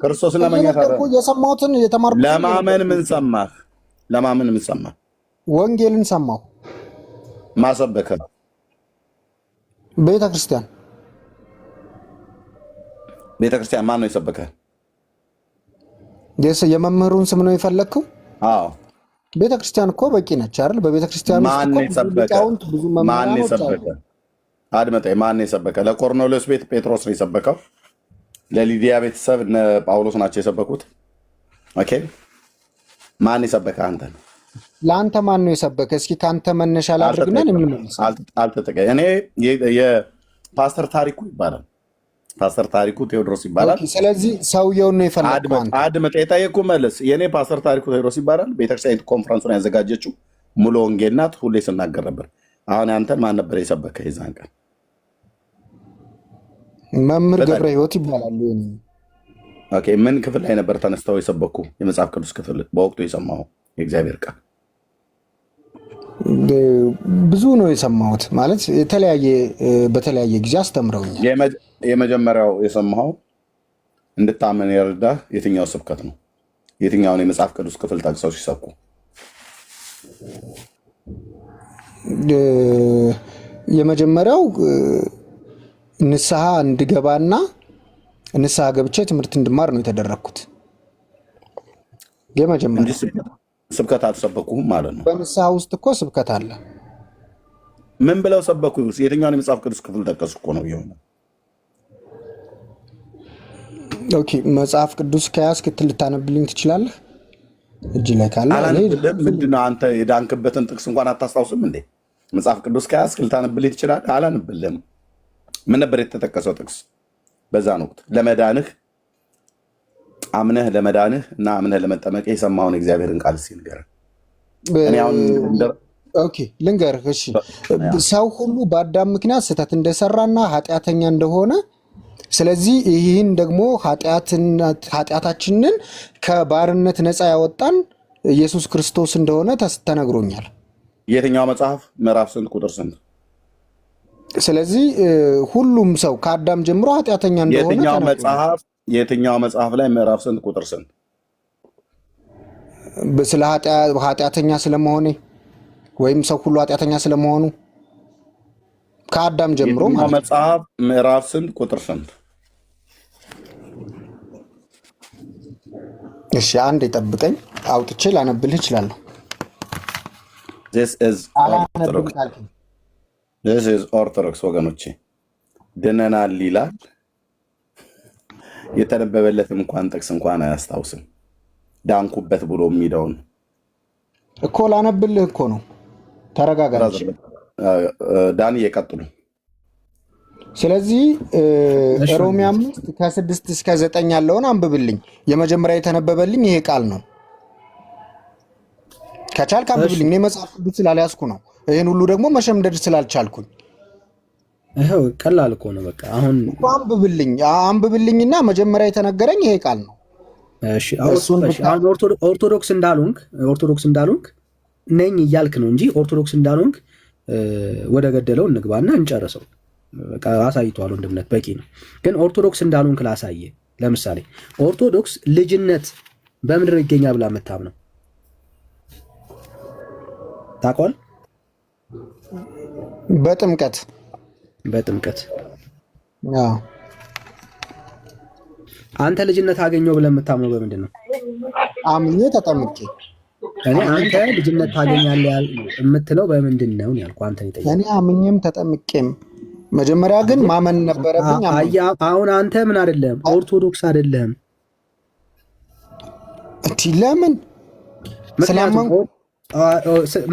ክርስቶስ የሰማሁትን የተማርኩት። ለማመን ምን ሰማህ? ለማመን ምን ሰማህ? ወንጌልን ሰማሁ። ማሰበከ ቤተክርስቲያን ማን ነው የሰበከ? የመምህሩን ስም ነው የፈለግከው? አዎ፣ ቤተክርስቲያን እኮ በቂ ነች አይደል? በቤተክርስቲያን ማን የሰበከ? አድመጣኝ። ማን የሰበከ? ለቆርኔሌዎስ ቤት ጴጥሮስ ነው የሰበከው። ለሊዲያ ቤተሰብ እነ ጳውሎስ ናቸው የሰበኩት። ኦኬ፣ ማን የሰበከ? አንተ ነው። ለአንተ ማን ነው የሰበከ? እስኪ ከአንተ መነሻ ላድርግና እኔ የፓስተር ታሪኩ ይባላል። ፓስተር ታሪኩ ቴዎድሮስ ይባላል። ስለዚህ ሰውየውን ነው የፈለግከው? አድምጥ፣ የጠየኩህ መልስ። የእኔ ፓስተር ታሪኩ ቴዎድሮስ ይባላል። ቤተክርስቲያን ኮንፈረንሱን ያዘጋጀችው ሙሉ ወንጌል ናት። ሁሌ ስናገር ነበር። አሁን አንተን ማን ነበር የሰበከ የዛን ቀን? መምህር ገብረ ሕይወት ይባላሉ። ኦኬ፣ ምን ክፍል ላይ ነበር ተነስተው የሰበኩ? የመጽሐፍ ቅዱስ ክፍል በወቅቱ የሰማው የእግዚአብሔር ቃል ብዙ ነው የሰማሁት። ማለት በተለያየ ጊዜ አስተምረውኛል። የመጀመሪያው የሰማኸው እንድታመን የረዳህ የትኛው ስብከት ነው? የትኛውን የመጽሐፍ ቅዱስ ክፍል ጠቅሰው ሲሰብኩ? የመጀመሪያው ንስሐ እንድገባና ንስሐ ገብቼ ትምህርት እንድማር ነው የተደረግኩት። የመጀመሪያው ስብከት አልሰበኩህም ማለት ነው። በንስሐ ውስጥ እኮ ስብከት አለ። ምን ብለው ሰበኩ? የትኛውን የመጽሐፍ ቅዱስ ክፍል ጠቀሱ እኮ ነው የሆነ። ኦኬ መጽሐፍ ቅዱስ ከያዝክ ልታነብልኝ ትችላለህ? እጅ ላይ ካለ ምንድነው አንተ የዳንክበትን ጥቅስ እንኳን አታስታውስም እንዴ? መጽሐፍ ቅዱስ ከያዝክ ልታነብልኝ ትችላለህ? አላነብልህም። ምን ነበር የተጠቀሰው ጥቅስ በዛን ወቅት? ለመዳንህ አምነህ ለመዳንህ እና አምነህ ለመጠመቅ የሰማውን እግዚአብሔርን ቃል ሲንገር ኦኬ ልንገርህ። እሺ ሰው ሁሉ በአዳም ምክንያት ስህተት እንደሰራና ኃጢአተኛ እንደሆነ፣ ስለዚህ ይህን ደግሞ ኃጢአታችንን ከባርነት ነፃ ያወጣን ኢየሱስ ክርስቶስ እንደሆነ ተነግሮኛል። የትኛው መጽሐፍ ምዕራፍ ስንት ቁጥር ስንት? ስለዚህ ሁሉም ሰው ከአዳም ጀምሮ ኃጢአተኛ እንደሆነ የትኛው መጽሐፍ ላይ ምዕራፍ ስንት ቁጥር ስንት? ስለ ኃጢአተኛ ስለመሆኔ ወይም ሰው ሁሉ ኃጢአተኛ ስለመሆኑ ከአዳም ጀምሮ ማለት መጽሐፍ ምዕራፍ ስንት ቁጥር ስንት? እሺ አንድ ይጠብቀኝ፣ አውጥቼ ላነብልህ እችላለሁ። This is ኦርቶዶክስ ወገኖቼ፣ ድነናል ይላል። የተነበበለትም እንኳን ጥቅስ እንኳን አያስታውስም። ዳንኩበት ብሎ የሚለውን እኮ ላነብልህ እኮ ነው። ተረጋጋ ዳኒ፣ የቀጥሉ። ስለዚህ ሮሜ 5 ከ6 እስከ 9 ያለውን አንብብልኝ። የመጀመሪያ የተነበበልኝ ይሄ ቃል ነው። ከቻልክ አንብብልኝ። እኔ መጽሐፍ ቅዱስ ስላልያዝኩ ነው። ይህን ሁሉ ደግሞ መሸምደድ ስላልቻልኩኝ ይኸው ቀላል እኮ ነው። በቃ አሁን አንብብልኝና መጀመሪያ የተነገረኝ ይሄ ቃል ነው። እሺ አሁን ኦርቶዶክስ እንዳሉንክ ነኝ እያልክ ነው እንጂ ኦርቶዶክስ እንዳሉንክ ወደ ገደለው እንግባና እንጨርሰው። በቃ አሳይቷል ወንድምነት በቂ ነው። ግን ኦርቶዶክስ እንዳሉንክ ላሳየ። ለምሳሌ ኦርቶዶክስ ልጅነት በምድር ይገኛል ብላ የምታምነው ታውቀዋል? በጥምቀት አንተ ልጅነት አገኘው ብለህ የምታምነው በምንድን ነው? አምኜ ተጠምቄ። እኔ አንተ ልጅነት ታገኛለህ የምትለው በምንድን ነው ያልኩህ? አንተ ይጠይቅ። እኔ አምኜም ተጠምቄም መጀመሪያ ግን ማመን ነበረብኝ። አሁን አንተ ምን አይደለም ኦርቶዶክስ አይደለም። እቲ ለምን?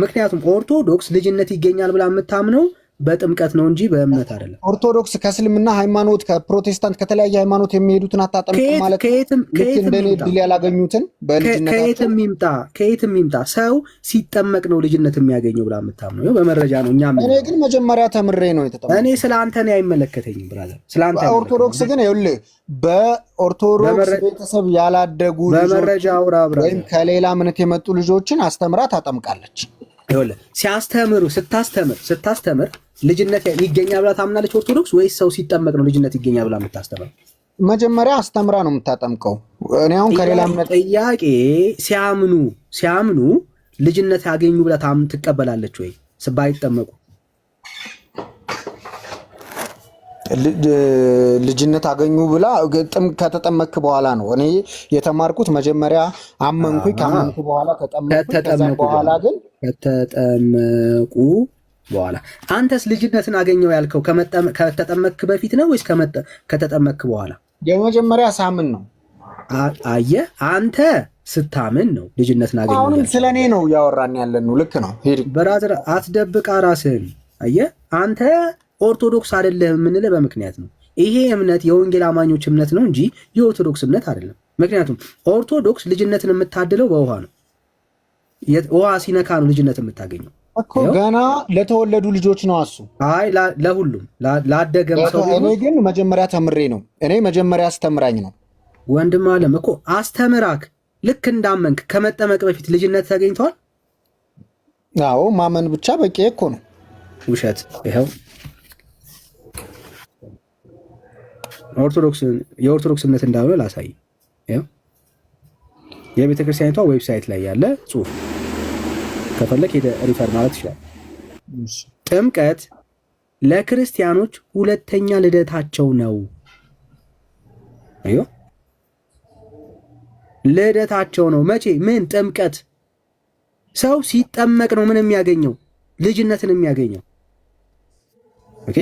ምክንያቱም ኦርቶዶክስ ልጅነት ይገኛል ብላ የምታምነው በጥምቀት ነው እንጂ በእምነት አይደለም። ኦርቶዶክስ ከእስልምና ሃይማኖት ከፕሮቴስታንት ከተለያየ ሃይማኖት የሚሄዱትን አታጠምቅም ማለት እንደኔ ድል ያላገኙትን በልጅነታቸው ከየትም ይምጣ ሰው ሲጠመቅ ነው ልጅነት የሚያገኘው ብላ የምታምነው በመረጃ ነው። እኔ ግን መጀመሪያ ተምሬ ነው የተጠመቅኩት። እኔ ስለ አንተ ነው አይመለከተኝም ብራዘር፣ ስለ አንተ። ኦርቶዶክስ ግን ይኸውልህ በኦርቶዶክስ ቤተሰብ ያላደጉ በመረጃ አውራ ወይም ከሌላ እምነት የመጡ ልጆችን አስተምራ ታጠምቃለች። ይኸውልህ ስታስተምር ልጅነት ይገኛል ብላ ታምናለች ኦርቶዶክስ ወይስ ሰው ሲጠመቅ ነው ልጅነት ይገኛል ብላ የምታስተምረው? መጀመሪያ አስተምራ ነው የምታጠምቀው። እኔ አሁን ከሌላ እምነት ጥያቄ ሲያምኑ ልጅነት ያገኙ ብላ ትቀበላለች ወይ? ባይጠመቁ ልጅነት አገኙ ብላ ከተጠመክ በኋላ ነው። እኔ የተማርኩት መጀመሪያ አመንኩኝ፣ ካመንኩ በኋላ ተጠመኩ። በኋላ ግን ከተጠመቁ በኋላ አንተስ ልጅነትን አገኘው ያልከው ከተጠመክ በፊት ነው ወይስ ከተጠመክ በኋላ? የመጀመሪያ ሳምን ነው። አየህ አንተ ስታምን ነው ልጅነትን አገኘው። አሁንም ስለኔ ነው እያወራን ያለን ነው። ልክ ነው ብራዘር፣ አትደብቃ ራስህን። አየህ አንተ ኦርቶዶክስ አይደለህም የምንልህ በምክንያት ነው። ይሄ እምነት የወንጌል አማኞች እምነት ነው እንጂ የኦርቶዶክስ እምነት አይደለም። ምክንያቱም ኦርቶዶክስ ልጅነትን የምታድለው በውሃ ነው። ውሃ ሲነካ ነው ልጅነት የምታገኘው እኮ ገና ለተወለዱ ልጆች ነው። እሱ አይ ለሁሉም ላደገም ሰው። እኔ ግን መጀመሪያ ተምሬ ነው። እኔ መጀመሪያ አስተምራኝ ነው። ወንድም አለም እኮ አስተምራክ ልክ እንዳመንክ ከመጠመቅ በፊት ልጅነት ተገኝቷል። አዎ ማመን ብቻ በቂ እኮ ነው። ውሸት። ይኸው የኦርቶዶክስ እምነት እንዳልሆነ ላሳይ። የቤተ ክርስቲያኒቷ ዌብሳይት ላይ ያለ ጽሁፍ ከፈለክ ሄደህ ሪፈር ማለት ይችላል። ጥምቀት ለክርስቲያኖች ሁለተኛ ልደታቸው ነው። አዮ ልደታቸው ነው። መቼ? ምን? ጥምቀት። ሰው ሲጠመቅ ነው ምን የሚያገኘው? ልጅነትን የሚያገኘው። ኦኬ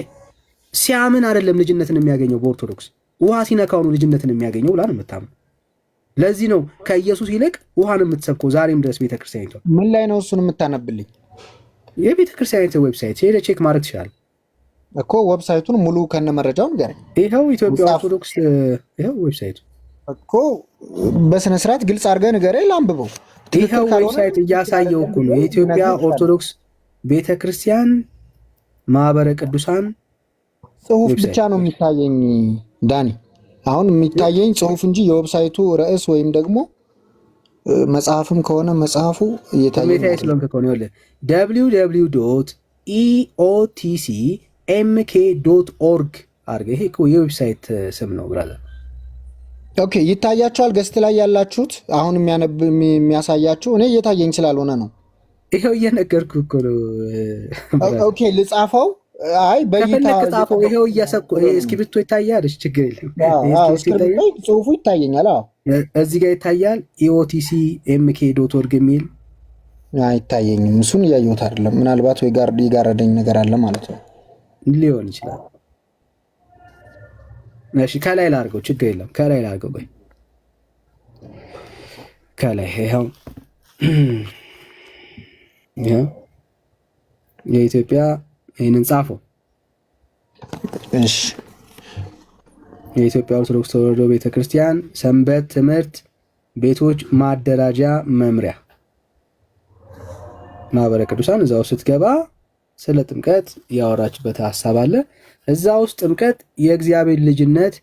ሲያምን አይደለም ልጅነትን የሚያገኘው በኦርቶዶክስ ውሃ ሲነካው ነው ልጅነትን የሚያገኘው ብላ ነው የምታምነው። ለዚህ ነው ከኢየሱስ ይልቅ ውሃን የምትሰብከው ዛሬም ድረስ ቤተክርስቲያኒቷ። ምን ላይ ነው እሱን የምታነብልኝ? የቤተክርስቲያኒቷ ዌብሳይት ሄደ ቼክ ማድረግ ትችላለህ እኮ ዌብሳይቱን ሙሉ ከነ መረጃው ንገረኝ። ይኸው ኢትዮጵያ ኦርቶዶክስ ይኸው ዌብሳይቱ እኮ በስነ ስርዓት ግልጽ አድርገህ ንገረኝ ላንብበው። ይኸው ዌብሳይት እያሳየው እኮ ነው የኢትዮጵያ ኦርቶዶክስ ቤተክርስቲያን ማህበረ ቅዱሳን ጽሁፍ ብቻ ነው የሚታየኝ ዳኒ። አሁን የሚታየኝ ጽሁፍ እንጂ የዌብሳይቱ ርዕስ ወይም ደግሞ መጽሐፍም ከሆነ መጽሐፉ እየታየኝ www.eotcmk.org አድርገህ ይሄ እኮ የዌብሳይት ስም ነው ብራዘር። ኦኬ ይታያችኋል ገስት ላይ ያላችሁት አሁን የሚያሳያችሁ እኔ እየታየኝ ስላልሆነ ነው። ይሄው እየነገርኩህ እኮ ነው። ኦኬ ልጻፈው? አይ በይታ ጻፈው። ይሄው እያሰቆ እስክሪብቶ ይታያል። እሺ ችግር የለም። ጽሁፉ ይታየኛል። አዎ እዚህ ጋር ይታያል። eotcmk.org የሚል አይታየኝም። እሱን እያየሁት አይደለም። ምናልባት ወይ ጋር ይጋረደኝ ነገር አለ ማለት ነው ሊሆን ይችላል። እሺ ከላይ ላድርገው፣ ችግር የለም። ከላይ ላድርገው። ቆይ ከላይ ይሄው የኢትዮጵያ ይህንን ጻፈው። እሺ የኢትዮጵያ ኦርቶዶክስ ተዋሕዶ ቤተክርስቲያን ሰንበት ትምህርት ቤቶች ማደራጃ መምሪያ ማህበረ ቅዱሳን። እዛው ስትገባ ስለ ጥምቀት ያወራችበት ሐሳብ አለ። እዛ ውስጥ ጥምቀት የእግዚአብሔር ልጅነት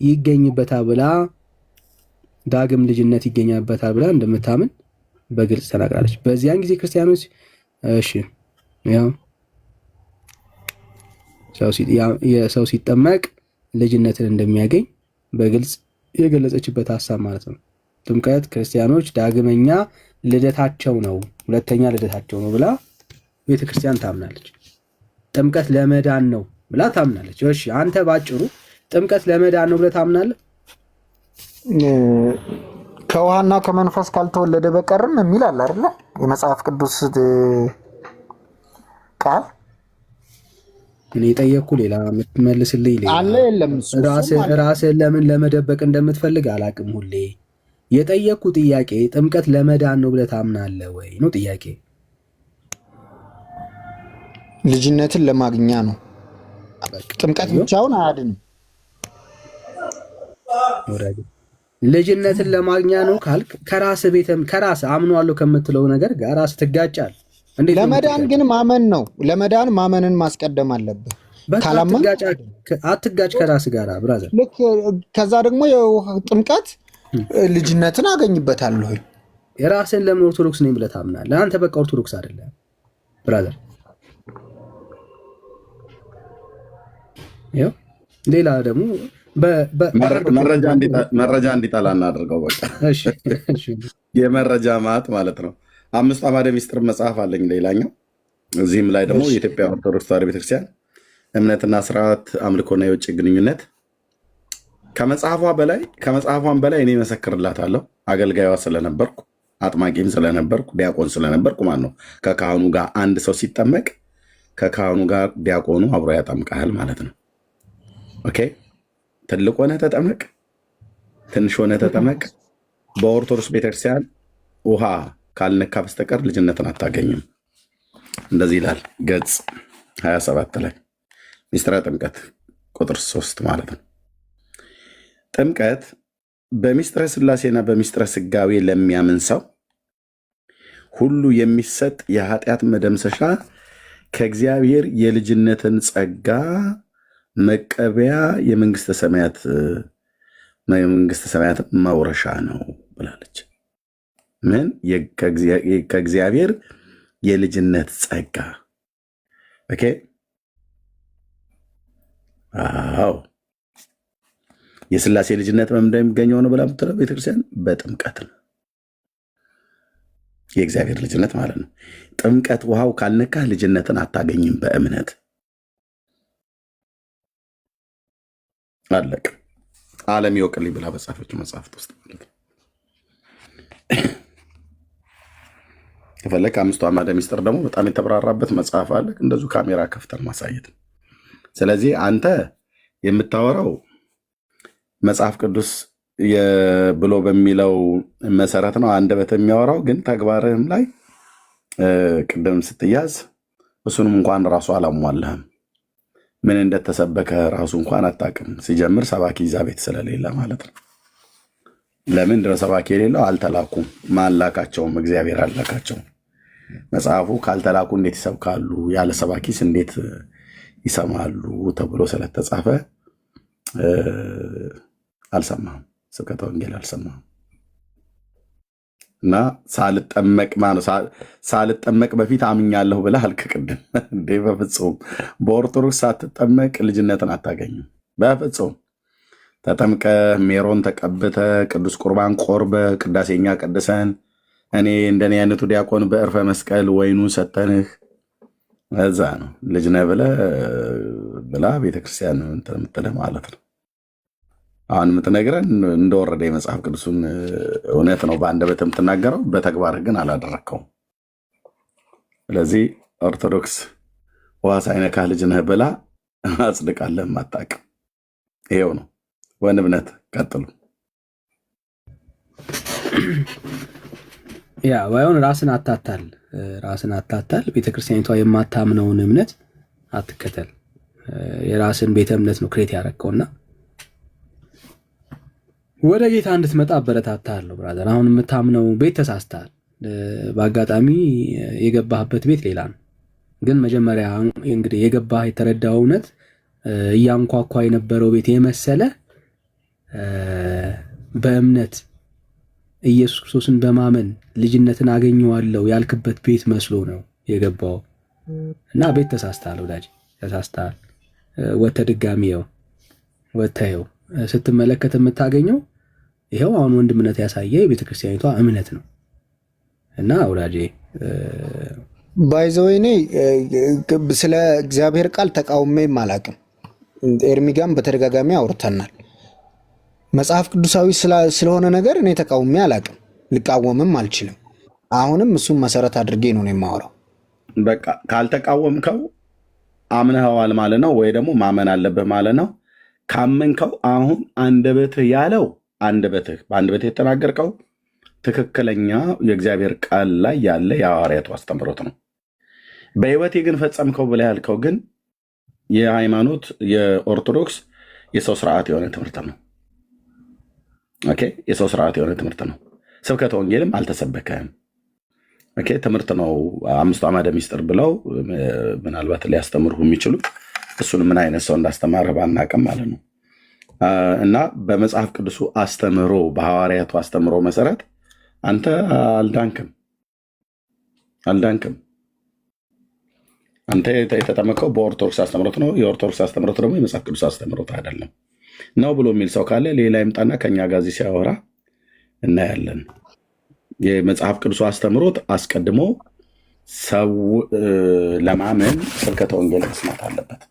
ይገኝበታል ብላ ዳግም ልጅነት ይገኝበታል ብላ እንደምታምን በግልጽ ተናግራለች። በዚያን ጊዜ ክርስቲያኖች እሺ ያው ሰው ሲጠመቅ ልጅነትን እንደሚያገኝ በግልጽ የገለጸችበት ሐሳብ ማለት ነው። ጥምቀት ክርስቲያኖች ዳግመኛ ልደታቸው ነው፣ ሁለተኛ ልደታቸው ነው ብላ ቤተክርስቲያን ታምናለች። ጥምቀት ለመዳን ነው ብላ ታምናለች። እሺ አንተ ባጭሩ ጥምቀት ለመዳን ነው ብለህ ታምናለህ? ከውሃና ከመንፈስ ካልተወለደ በቀርም የሚል አለ አይደለ? የመጽሐፍ ቅዱስ ቃል እኔ የጠየቅኩ ሌላ የምትመልስልኝ ሌላ አለ። የለም ራስህን ለምን ለመደበቅ እንደምትፈልግ አላቅም። ሁሌ የጠየቅኩ ጥያቄ ጥምቀት ለመዳን ነው ብለህ ታምናለህ ወይ ነው ጥያቄ። ልጅነትን ለማግኛ ነው። ጥምቀት ብቻውን አያድንም። ልጅነትን ለማግኛ ነው ካልክ ከራስ አምኗለሁ ከምትለው ነገር ጋር ራስ ትጋጫል። ለመዳን ግን ማመን ነው። ለመዳን ማመንን ማስቀደም አለብህ። አትጋጭ ከራስ ጋር ብራዘር። ልክ ከዛ ደግሞ ጥምቀት ልጅነትን አገኝበታለሁ። የራስን ለምን ኦርቶዶክስ ነኝ ብለህ ታምናለህ? አንተ በቃ ኦርቶዶክስ አይደለም ብራዘር። ይኸው ሌላ ደግሞ መረጃ እንዲጠላ እናደርገው። በቃ የመረጃ ማት ማለት ነው። 5 አዕማደ ምስጢር መጽሐፍ አለኝ ሌላኛው። እዚህም ላይ ደግሞ የኢትዮጵያ ኦርቶዶክስ ተዋሕዶ ቤተክርስቲያን እምነትና ስርዓት፣ አምልኮና የውጭ ግንኙነት ከመጽሐፏን በላይ እኔ መሰክርላታለሁ። አገልጋይዋ ስለነበርኩ፣ አጥማቂም ስለነበርኩ፣ ዲያቆን ስለነበርኩ ማለት ነው። ከካህኑ ጋር አንድ ሰው ሲጠመቅ ከካህኑ ጋር ዲያቆኑ አብሮ ያጠምቃል ማለት ነው። ኦኬ ትልቅ ሆነ ተጠመቅ፣ ትንሽ ሆነ ተጠመቅ። በኦርቶዶክስ ቤተክርስቲያን ውሃ ካልነካ በስተቀር ልጅነትን አታገኝም። እንደዚህ ይላል ገጽ 27 ላይ ሚስጥረ ጥምቀት ቁጥር 3 ማለት ነው። ጥምቀት በሚስጥረ ሥላሴና በሚስጥረ ሥጋዌ ለሚያምን ሰው ሁሉ የሚሰጥ የኃጢአት መደምሰሻ ከእግዚአብሔር የልጅነትን ጸጋ መቀበያ የመንግስተ ሰማያት መውረሻ ነው ብላለች። ምን ከእግዚአብሔር የልጅነት ጸጋ። ኦኬ አዎ የሥላሴ ልጅነት በምን እንደሚገኘው ነው ብላ የምትለው ቤተክርስቲያን በጥምቀት ነው። የእግዚአብሔር ልጅነት ማለት ነው። ጥምቀት ውሃው ካልነካህ ልጅነትን አታገኝም በእምነት አለቅ። ዓለም ይወቅልኝ ብላ በጻፈችው መጽሐፍት ውስጥ ማለት ነው። ከፈለክ 5 አዕማደ ምስጢር ደግሞ በጣም የተብራራበት መጽሐፍ አለ። እንደዚሁ ካሜራ ከፍተን ማሳየት ነው። ስለዚህ አንተ የምታወራው መጽሐፍ ቅዱስ ብሎ በሚለው መሰረት ነው አንደበት የሚያወራው። ግን ተግባርህም ላይ ቅድም ስትያዝ እሱንም እንኳን ራሱ አላሟልህም። ምን እንደተሰበከ ራሱ እንኳን አታውቅም። ሲጀምር ሰባኪ ይዛ ቤት ስለሌለ ማለት ነው። ለምን ድረ ሰባኪ የሌለው? አልተላኩም። ማላካቸውም እግዚአብሔር አላካቸውም። መጽሐፉ ካልተላኩ እንዴት ይሰብካሉ? ያለ ሰባኪስ እንዴት ይሰማሉ? ተብሎ ስለተጻፈ አልሰማም። ስብከተ ወንጌል አልሰማም። እና ሳልጠመቅ በፊት አምኛለሁ ብለህ አልክ ቅድም። እንዴ በፍጹም በኦርቶዶክስ ሳትጠመቅ ልጅነትን አታገኝም። በፍጹም ተጠምቀ ሜሮን ተቀብተ ቅዱስ ቁርባን ቆርበ ቅዳሴኛ ቀድሰን እኔ እንደኔ አይነቱ ዲያቆን በእርፈ መስቀል ወይኑን ሰተንህ እዛ ነው ልጅ ነህ ብላ ቤተክርስቲያን እንትን የምትልህ ማለት ነው። አሁን የምትነግረን እንደወረደ የመጽሐፍ ቅዱሱን እውነት ነው በአንደበት የምትናገረው፣ በተግባር ግን አላደረግከውም። ስለዚህ ኦርቶዶክስ ውሃ ሳይነካህ ልጅ ነህ ብላ አጽድቃለህ አታውቅም። ይሄው ነው ወንብነት። ቀጥሉ። ያ ባይሆን ራስን አታታል። ቤተክርስቲያኒቷ የማታምነውን እምነት አትከተል። የራስን ቤተ እምነት ነው ክሬት ያደረግከውና ወደ ጌታ እንድትመጣ አበረታታለሁ ብራዘር። አሁን የምታምነው ቤት ተሳስተሃል። በአጋጣሚ የገባህበት ቤት ሌላ ነው። ግን መጀመሪያ እንግዲህ የገባህ የተረዳው እውነት እያንኳኳ የነበረው ቤት የመሰለ በእምነት ኢየሱስ ክርስቶስን በማመን ልጅነትን አገኘዋለሁ ያልክበት ቤት መስሎ ነው የገባው እና ቤት ተሳስተሃል ወዳጅ፣ ተሳስተሃል። ወጥተህ ድጋሚ ወጥተህ ስትመለከት የምታገኘው ይኸው አሁን ወንድምነት ያሳየ የቤተክርስቲያኒቷ እምነት ነው እና ወዳጄ ባይዘወይኔ ስለ እግዚአብሔር ቃል ተቃውሜም አላቅም። ኤርሚጋም በተደጋጋሚ አውርተናል። መጽሐፍ ቅዱሳዊ ስለሆነ ነገር እኔ ተቃውሜ አላቅም፣ ልቃወምም አልችልም። አሁንም እሱም መሰረት አድርጌ ነው የማወራው። በቃ ካልተቃወምከው አምነኸዋል ማለት ነው፣ ወይ ደግሞ ማመን አለብህ ማለት ነው። ካመንከው አሁን አንደበትህ ያለው በአንደበትህ የተናገርከው ትክክለኛ የእግዚአብሔር ቃል ላይ ያለ የሐዋርያቱ አስተምህሮት ነው። በሕይወቴ ግን ፈጸምከው ብለህ ያልከው ግን የሃይማኖት የኦርቶዶክስ የሰው ስርዓት የሆነ ትምህርት ነው። ኦኬ፣ የሰው ስርዓት የሆነ ትምህርት ነው። ስብከተ ወንጌልም አልተሰበከህም። ኦኬ፣ ትምህርት ነው። አምስቱ አዕማደ ምስጢር ብለው ምናልባት ሊያስተምሩ የሚችሉ እሱን ምን አይነት ሰው እንዳስተማረ ባናቅም ማለት ነው። እና በመጽሐፍ ቅዱሱ አስተምሮ በሐዋርያቱ አስተምሮ መሰረት አንተ አልዳንክም። አንተ የተጠመቀው በኦርቶዶክስ አስተምሮት ነው። የኦርቶዶክስ አስተምሮት ደግሞ የመጽሐፍ ቅዱስ አስተምሮት አይደለም ነው ብሎ የሚል ሰው ካለ ሌላ ይምጣና ከኛ ጋር እዚህ ሲያወራ እናያለን። የመጽሐፍ ቅዱሱ አስተምሮት አስቀድሞ ሰው ለማመን ስብከተ ወንጌል መስማት አለበት።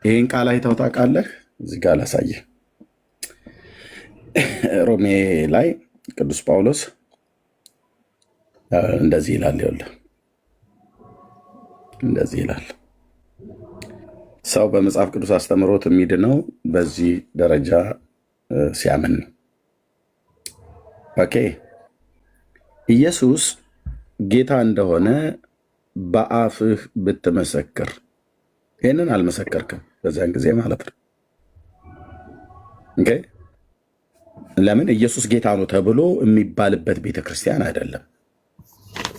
ይህን ቃል አይተው ታውቃለህ? እዚህ ጋር ላሳየህ። ሮሜ ላይ ቅዱስ ጳውሎስ እንደዚህ ይላል። ይኸውልህ እንደዚህ ይላል፣ ሰው በመጽሐፍ ቅዱስ አስተምሮት የሚድነው በዚህ ደረጃ ሲያምን ነው። ኦኬ፣ ኢየሱስ ጌታ እንደሆነ በአፍህ ብትመሰክር፣ ይህንን አልመሰከርክም በዚያን ጊዜ ማለት ነው። ኦኬ፣ ለምን? ኢየሱስ ጌታ ነው ተብሎ የሚባልበት ቤተክርስቲያን አይደለም።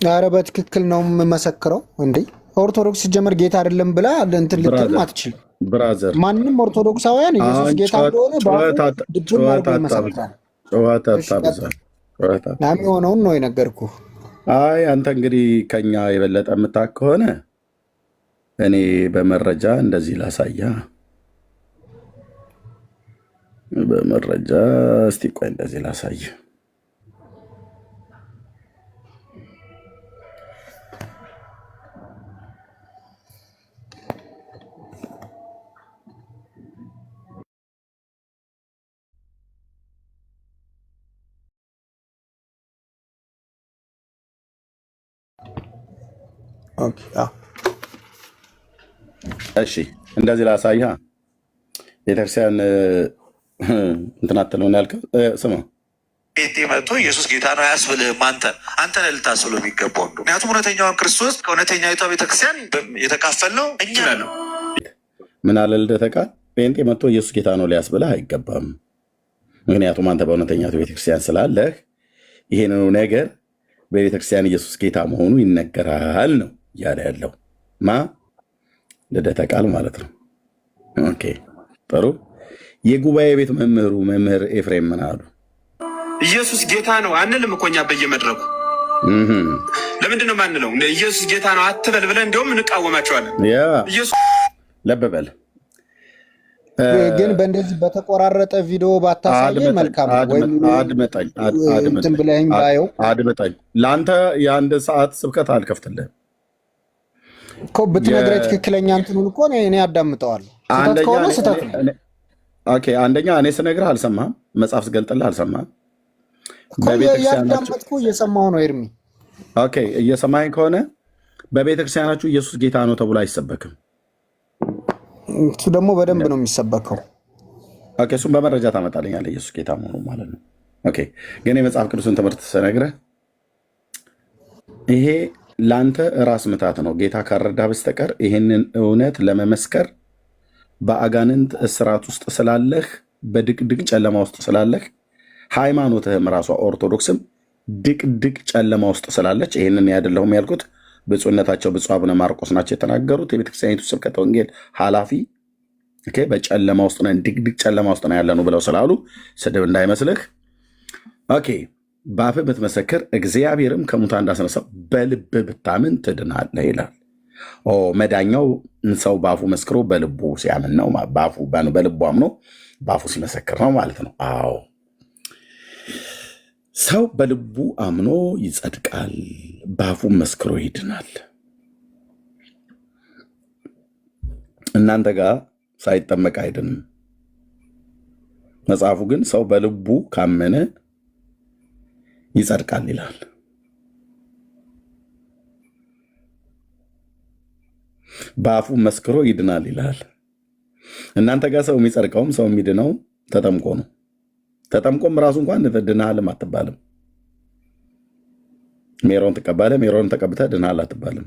አረ በትክክል ነው የምመሰክረው። እንዴ ኦርቶዶክስ ሲጀመር ጌታ አይደለም ብላ እንትን ልትልም አትችልም። ብራዘር፣ ማንም ኦርቶዶክሳውያን ኢየሱስ ጌታ እንደሆነ የሚሆነውን ነው የነገርኩህ። አይ አንተ እንግዲህ ከኛ የበለጠ የምታውቅ ከሆነ እኔ በመረጃ እንደዚህ ላሳያ። በመረጃ እስቲ ቆይ እንደዚህ ላሳይ። እሺ እንደዚህ ላሳይህ። ቤተክርስቲያን እንትን አትለውን ያልከው ስማ፣ ጴንጤ መጥቶ ኢየሱስ ጌታ ነው አያስብልህም። አንተ ነህ ልታስብለው የሚገባው። ምክንያቱም እውነተኛውን ክርስቶስ ከእውነተኛይቷ ቤተክርስቲያን የተካፈልነው እኛ ነው። ምን አለ ልደተ ቃል? ጴንጤ መጥቶ ኢየሱስ ጌታ ነው ሊያስብልህ አይገባም። ምክንያቱም አንተ በእውነተኛቱ ቤተክርስቲያን ስላለህ ይሄንኑ ነገር በቤተክርስቲያን ኢየሱስ ጌታ መሆኑ ይነገራል ነው እያለ ያለው ልደተ ቃል ማለት ነው። ኦኬ ጥሩ። የጉባኤ ቤት መምህሩ መምህር ኤፍሬም ምን አሉ? ኢየሱስ ጌታ ነው አንልም እኮ እኛ በየመድረኩ። ለምንድን ነው ማንለው? ኢየሱስ ጌታ ነው አትበል ብለን እንዲሁም እንቃወማቸዋለን። ለበበል ግን በእንደዚህ በተቆራረጠ ቪዲዮ ባታሳየ መልካም። አድምጠኝ። ለአንተ የአንድ ሰዓት ስብከት አልከፍትልህም እኮ ብትነግረኝ ትክክለኛ እንትኑን እኮ እኔ አዳምጠዋለሁ። ስህተት ከሆነ ስህተት ነው። አንደኛ እኔ ስነግርህ አልሰማህም፣ መጽሐፍ ስገልጥልህ አልሰማህም። ያዳመጥኩ እየሰማሁ ነው ኤርሚ። እየሰማኸኝ ከሆነ በቤተክርስቲያናችሁ ኢየሱስ ጌታ ነው ተብሎ አይሰበክም። እሱ ደግሞ በደንብ ነው የሚሰበከው። እሱም በመረጃ ታመጣልኛለህ ኢየሱስ ጌታ መሆኑ ማለት ነው። ግን የመጽሐፍ ቅዱስን ትምህርት ስነግርህ ይሄ ለአንተ ራስ ምታት ነው። ጌታ ካረዳ በስተቀር ይህንን እውነት ለመመስከር በአጋንንት እስራት ውስጥ ስላለህ፣ በድቅድቅ ጨለማ ውስጥ ስላለህ፣ ሃይማኖትህም ራሷ ኦርቶዶክስም ድቅድቅ ጨለማ ውስጥ ስላለች ይህንን ያደለሁም ያልኩት ብፁዕነታቸው ብፁዕ አቡነ ማርቆስ ናቸው የተናገሩት። የቤተክርስቲያኒቱ ስብከተ ወንጌል ኃላፊ በጨለማ ውስጥ ነን፣ ድቅድቅ ጨለማ ውስጥ ነው ያለነው ብለው ስላሉ ስድብ እንዳይመስልህ። በአፍህ ብትመሰክር እግዚአብሔርም ከሙታን እንዳስነሳው በልብ ብታምን ትድናለህ ይላል። መዳኛው ሰው በአፉ መስክሮ በልቡ ሲያምን ነው። በልቡ አምኖ በአፉ ሲመሰክር ነው ማለት ነው። አዎ ሰው በልቡ አምኖ ይጸድቃል፣ በአፉ መስክሮ ይድናል። እናንተ ጋር ሳይጠመቅ አይድንም። መጽሐፉ ግን ሰው በልቡ ካመነ ይጸድቃል ይላል። በአፉ መስክሮ ይድናል ይላል። እናንተ ጋር ሰው የሚጸድቀውም ሰው የሚድነው ተጠምቆ ነው። ተጠምቆም ራሱ እንኳን ድናልም አትባልም። ሜሮን ትቀባለህ፣ ሜሮን ተቀብተህ ድናል አትባልም።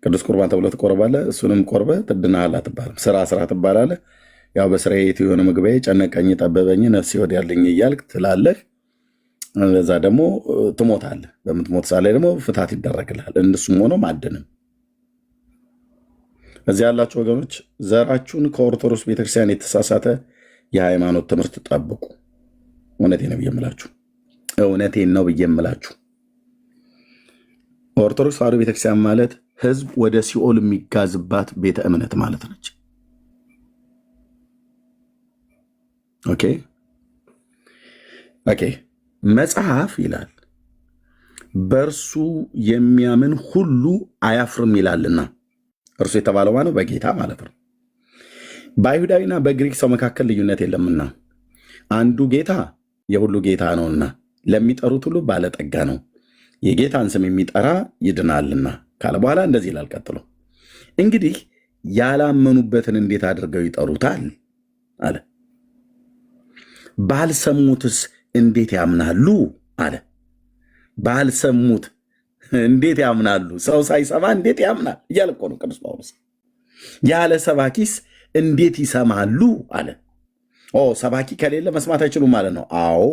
ቅዱስ ቁርባን ተብሎ ትቆርባለህ፣ እሱንም ቆርበህ ድናል አትባልም። ስራ ትባላለህ። ያው በስራዬ የሆነ ምግቤ ጨነቀኝ፣ ጠበበኝ፣ ነፍሴ ወዲያለኝ እያልክ ትላለህ። እዛ ደግሞ ትሞታለህ። በምትሞት ሳለ ደግሞ ፍታት ይደረግልሃል። እነሱም ሆኖ አድንም። እዚህ ያላችሁ ወገኖች ዘራችሁን ከኦርቶዶክስ ቤተክርስቲያን የተሳሳተ የሃይማኖት ትምህርት ጠብቁ። እውነቴን ነው ብዬ የምላችሁ፣ እውነቴን ነው ብዬ የምላችሁ። ኦርቶዶክስ ተዋሕዶ ቤተክርስቲያን ማለት ህዝብ ወደ ሲኦል የሚጋዝባት ቤተ እምነት ማለት ነች። ኦኬ መጽሐፍ ይላል በእርሱ የሚያምን ሁሉ አያፍርም ይላልና፣ እርሱ የተባለው ማነው? በጌታ ማለት ነው። በአይሁዳዊና በግሪክ ሰው መካከል ልዩነት የለምና አንዱ ጌታ የሁሉ ጌታ ነውና ለሚጠሩት ሁሉ ባለጠጋ ነው፣ የጌታን ስም የሚጠራ ይድናልና ካለ በኋላ እንደዚህ ይላል ቀጥሎ፣ እንግዲህ ያላመኑበትን እንዴት አድርገው ይጠሩታል አለ። ባልሰሙትስ እንዴት ያምናሉ አለ። ባልሰሙት እንዴት ያምናሉ? ሰው ሳይሰማ እንዴት ያምናል እያለ እኮ ነው ቅዱስ ጳውሎስ። ያለ ሰባኪስ እንዴት ይሰማሉ አለ። ሰባኪ ከሌለ መስማት አይችሉም ማለት ነው። አዎ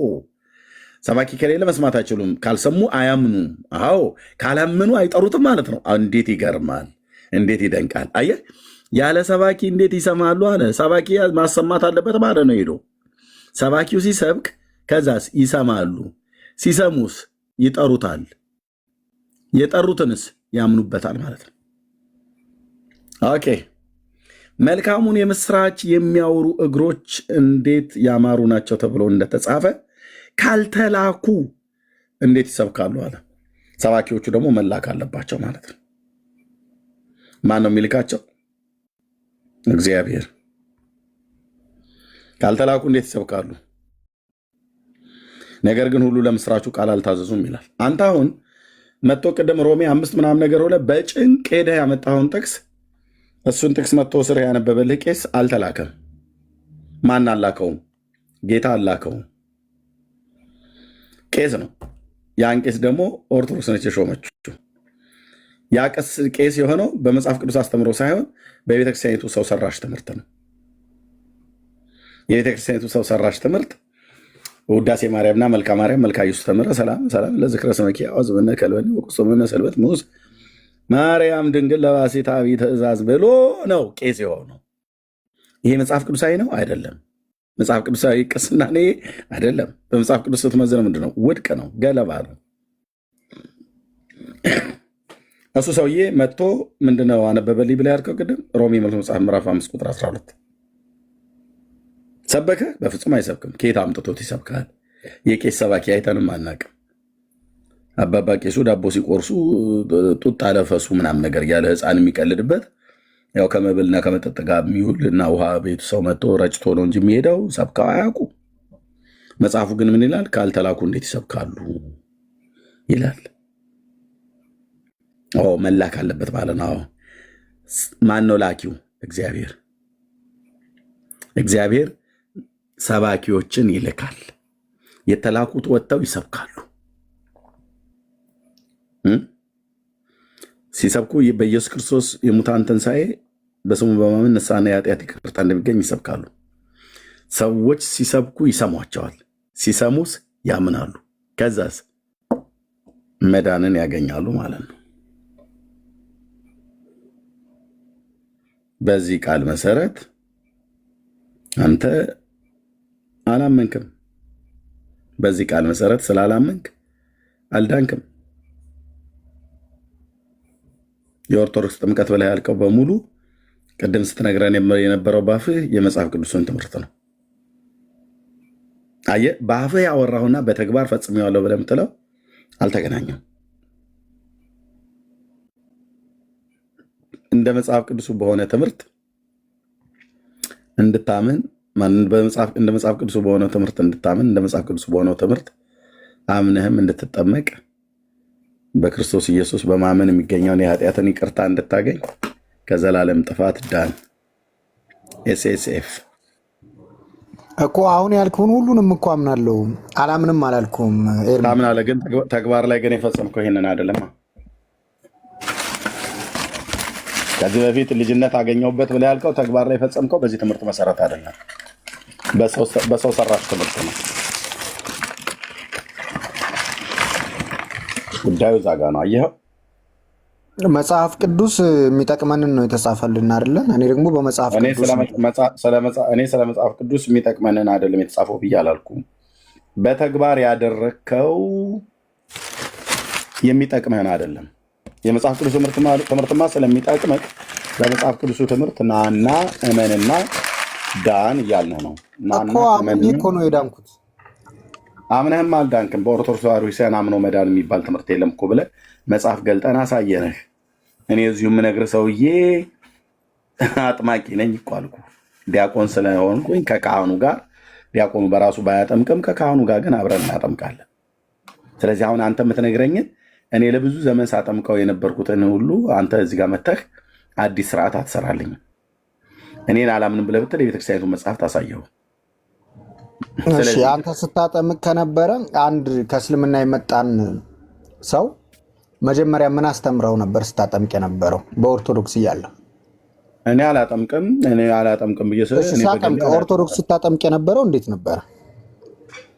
ሰባኪ ከሌለ መስማት አይችሉም። ካልሰሙ አያምኑም። አዎ ካላመኑ አይጠሩትም ማለት ነው። እንዴት ይገርማል! እንዴት ይደንቃል! አየህ፣ ያለ ሰባኪ እንዴት ይሰማሉ አለ። ሰባኪ ማሰማት አለበት ማለት ነው። ሄዶ ሰባኪው ሲሰብክ ከዛስ ይሰማሉ። ሲሰሙስ ይጠሩታል። የጠሩትንስ ያምኑበታል ማለት ነው። ኦኬ መልካሙን የምስራች የሚያወሩ እግሮች እንዴት ያማሩ ናቸው ተብሎ እንደተጻፈ ካልተላኩ እንዴት ይሰብካሉ አለ። ሰባኪዎቹ ደግሞ መላክ አለባቸው ማለት ነው። ማን ነው የሚልካቸው? እግዚአብሔር። ካልተላኩ እንዴት ይሰብካሉ? ነገር ግን ሁሉ ለምስራቹ ቃል አልታዘዙም ይላል። አንተ አሁን መጥቶ ቅድም ሮሜ 5 ምናምን ነገር ሆነ በጭንቅ ሄደህ ያመጣኸውን ጥቅስ እሱን ጥቅስ መጥቶ ስር ያነበበልህ ቄስ አልተላከም። ማን አላከውም? ጌታ አላከውም። ቄስ ነው። ያን ቄስ ደግሞ ኦርቶዶክስ ነች የሾመችው። ያ ቄስ የሆነው በመጽሐፍ ቅዱስ አስተምሮ ሳይሆን በቤተክርስቲያኒቱ ሰው ሰራሽ ትምህርት ነው። የቤተክርስቲያኒቱ ሰው ሰራሽ ትምህርት ውዳሴ ማርያምና መልካ ማርያም መልካ ኢየሱስ ተምረ ሰላም ሰላም ለዝክረ ስመኪ አወዝብነ ከልበኒ ወቁሶምነ ሰልበት ሙስ ማርያም ድንግል ለባሴታዊ ትእዛዝ ብሎ ነው ቄስ የሆነው። ይሄ መጽሐፍ ቅዱሳዊ ነው አይደለም። መጽሐፍ ቅዱሳዊ ቅስና አይደለም። በመጽሐፍ ቅዱስ ስትመዝነው ምንድነው? ውድቅ ነው፣ ገለባ ነው። እሱ ሰውዬ መጥቶ ምንድነው አነበበልኝ ብላ ያልከው ቅድም ሮሜ መጽሐፍ ምዕራፍ 5 ቁጥር 12 ሰበከ? በፍጹም አይሰብክም። ከየት አምጥቶት ይሰብካል? የቄስ ሰባኪ አይተንም አናቅም። አባባ ቄሱ ዳቦ ሲቆርሱ ጡጥ አለፈሱ ምናምን ነገር ያለ ሕፃን የሚቀልድበት ያው ከመብልና ከመጠጥ ጋር የሚውል እና ውሃ ቤቱ ሰው መጥቶ ረጭቶ ነው እንጂ የሚሄደው ሰብከው አያውቁ። መጽሐፉ ግን ምን ይላል? ካልተላኩ እንዴት ይሰብካሉ ይላል። መላክ አለበት ማለት ነው። ማን ነው ላኪው? እግዚአብሔር። እግዚአብሔር ሰባኪዎችን ይልካል። የተላኩት ወጥተው ይሰብካሉ። ሲሰብኩ በኢየሱስ ክርስቶስ የሙታን ትንሣኤ በስሙ በማመን ንስሐና የኃጢአት ይቅርታ እንደሚገኝ ይሰብካሉ። ሰዎች ሲሰብኩ ይሰሟቸዋል። ሲሰሙስ ያምናሉ። ከዛስ መዳንን ያገኛሉ ማለት ነው። በዚህ ቃል መሰረት አንተ አላመንክም። በዚህ ቃል መሰረት ስላላመንክ አልዳንክም። የኦርቶዶክስ ጥምቀት በላይ ያልከው በሙሉ ቅድም ስትነግረን የነበረው ባፍህ የመጽሐፍ ቅዱስን ትምህርት ነው። አየህ፣ ባፍህ ያወራሁና በተግባር ፈጽሜዋለሁ ብለህ የምትለው አልተገናኘም። እንደ መጽሐፍ ቅዱሱ በሆነ ትምህርት እንድታምን እንደ መጽሐፍ ቅዱሱ በሆነው ትምህርት እንድታምን እንደ መጽሐፍ ቅዱሱ በሆነው ትምህርት አምነህም እንድትጠመቅ በክርስቶስ ኢየሱስ በማመን የሚገኘውን የኃጢአትን ይቅርታ እንድታገኝ ከዘላለም ጥፋት ዳን። ኤስኤስኤፍ እኮ አሁን ያልከውን ሁሉንም እኮ አምናለሁ። አላምንም አላልኩም። ታምናለህ፣ ግን ተግባር ላይ ግን የፈጸምከው ይሄንን አይደለም። ከዚህ በፊት ልጅነት አገኘሁበት ብለህ ያልከው ተግባር ላይ የፈጸምከው በዚህ ትምህርት መሰረት አይደለም፣ በሰው ሰራሽ ትምህርት ነው። ጉዳዩ ዛጋ ነው። አየኸው፣ መጽሐፍ ቅዱስ የሚጠቅመንን ነው የተጻፈልን አይደለ? እኔ ደግሞ በመጽሐፍ ቅዱስ እኔ ስለ መጽሐፍ ቅዱስ የሚጠቅመንን አይደለም የተጻፈው ብዬ አላልኩም። በተግባር ያደረግከው የሚጠቅምህን አይደለም። የመጽሐፍ ቅዱስ ትምህርትማ ስለሚጠቅምህ በመጽሐፍ ቅዱሱ ትምህርት ናና እመንና ዳን እያልንህ ነው። እኮ አምኜ እኮ ነው የዳንኩት። አምነህም አልዳንክም። በኦርቶዶክስ ተዋሕዶ ክርስቲያን አምኖ መዳን የሚባል ትምህርት የለም እኮ ብለህ መጽሐፍ ገልጠን አሳየንህ። እኔ እዚሁ የምነግርህ ሰውዬ አጥማቂ ነኝ እኮ አልኩህ። ዲያቆን ስለሆንኩኝ ከካህኑ ጋር ዲያቆኑ በራሱ ባያጠምቅም ከካህኑ ጋር ግን አብረን እናጠምቃለን። ስለዚህ አሁን አንተ የምትነግረኝን እኔ ለብዙ ዘመን ሳጠምቀው የነበርኩትን ሁሉ አንተ እዚህ ጋር መተህ አዲስ ስርዓት አትሰራልኝም። እኔን አላምንም ብለህ ብትል የቤተክርስቲያኒቱን መጽሐፍ ታሳየው። አንተ ስታጠምቅ ከነበረ አንድ ከእስልምና የመጣን ሰው መጀመሪያ ምን አስተምረው ነበር ስታጠምቅ የነበረው? በኦርቶዶክስ እያለ እኔ አላጠምቅም ብዬ ኦርቶዶክስ ስታጠምቅ የነበረው እንዴት ነበረ?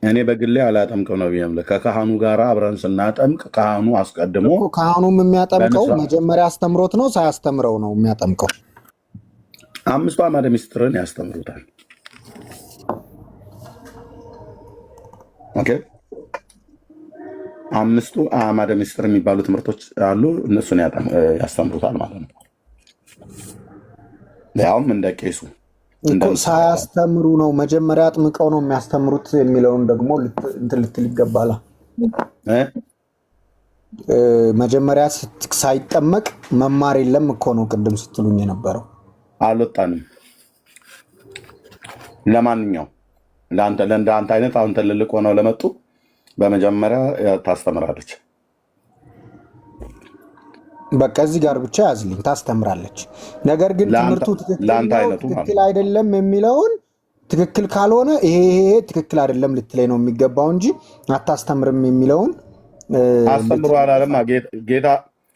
እኔ በግሌ አላጠምቀው ነው ብዬ ከካህኑ ጋር አብረን ስናጠምቅ ካህኑ አስቀድሞ ካህኑም የሚያጠምቀው መጀመሪያ አስተምሮት ነው ሳያስተምረው ነው የሚያጠምቀው? አምስቱ አዕማደ ምስጢርን ያስተምሩታል። ኦኬ፣ አምስቱ አዕማደ ምስጢር የሚባሉ ትምህርቶች አሉ። እነሱን ያስተምሩታል ማለት ነው። ያውም እንደ ቄሱ ሳያስተምሩ ነው መጀመሪያ አጥምቀው ነው የሚያስተምሩት የሚለውን ደግሞ እንትን ልትል ይገባል። መጀመሪያ ሳይጠመቅ መማር የለም እኮ ነው ቅድም ስትሉኝ የነበረው። አልወጣንም። ለማንኛውም ለአንተ አይነት አሁን ትልልቅ ሆነው ለመጡ በመጀመሪያ ታስተምራለች። በቃ እዚህ ጋር ብቻ ያዝልኝ። ታስተምራለች። ነገር ግን ትምህርቱ ለአንተ አይነቱ ትክክል አይደለም የሚለውን ትክክል ካልሆነ ይሄ ትክክል አይደለም ልትለኝ ነው የሚገባው እንጂ አታስተምርም የሚለውን አስተምሩ አላለም።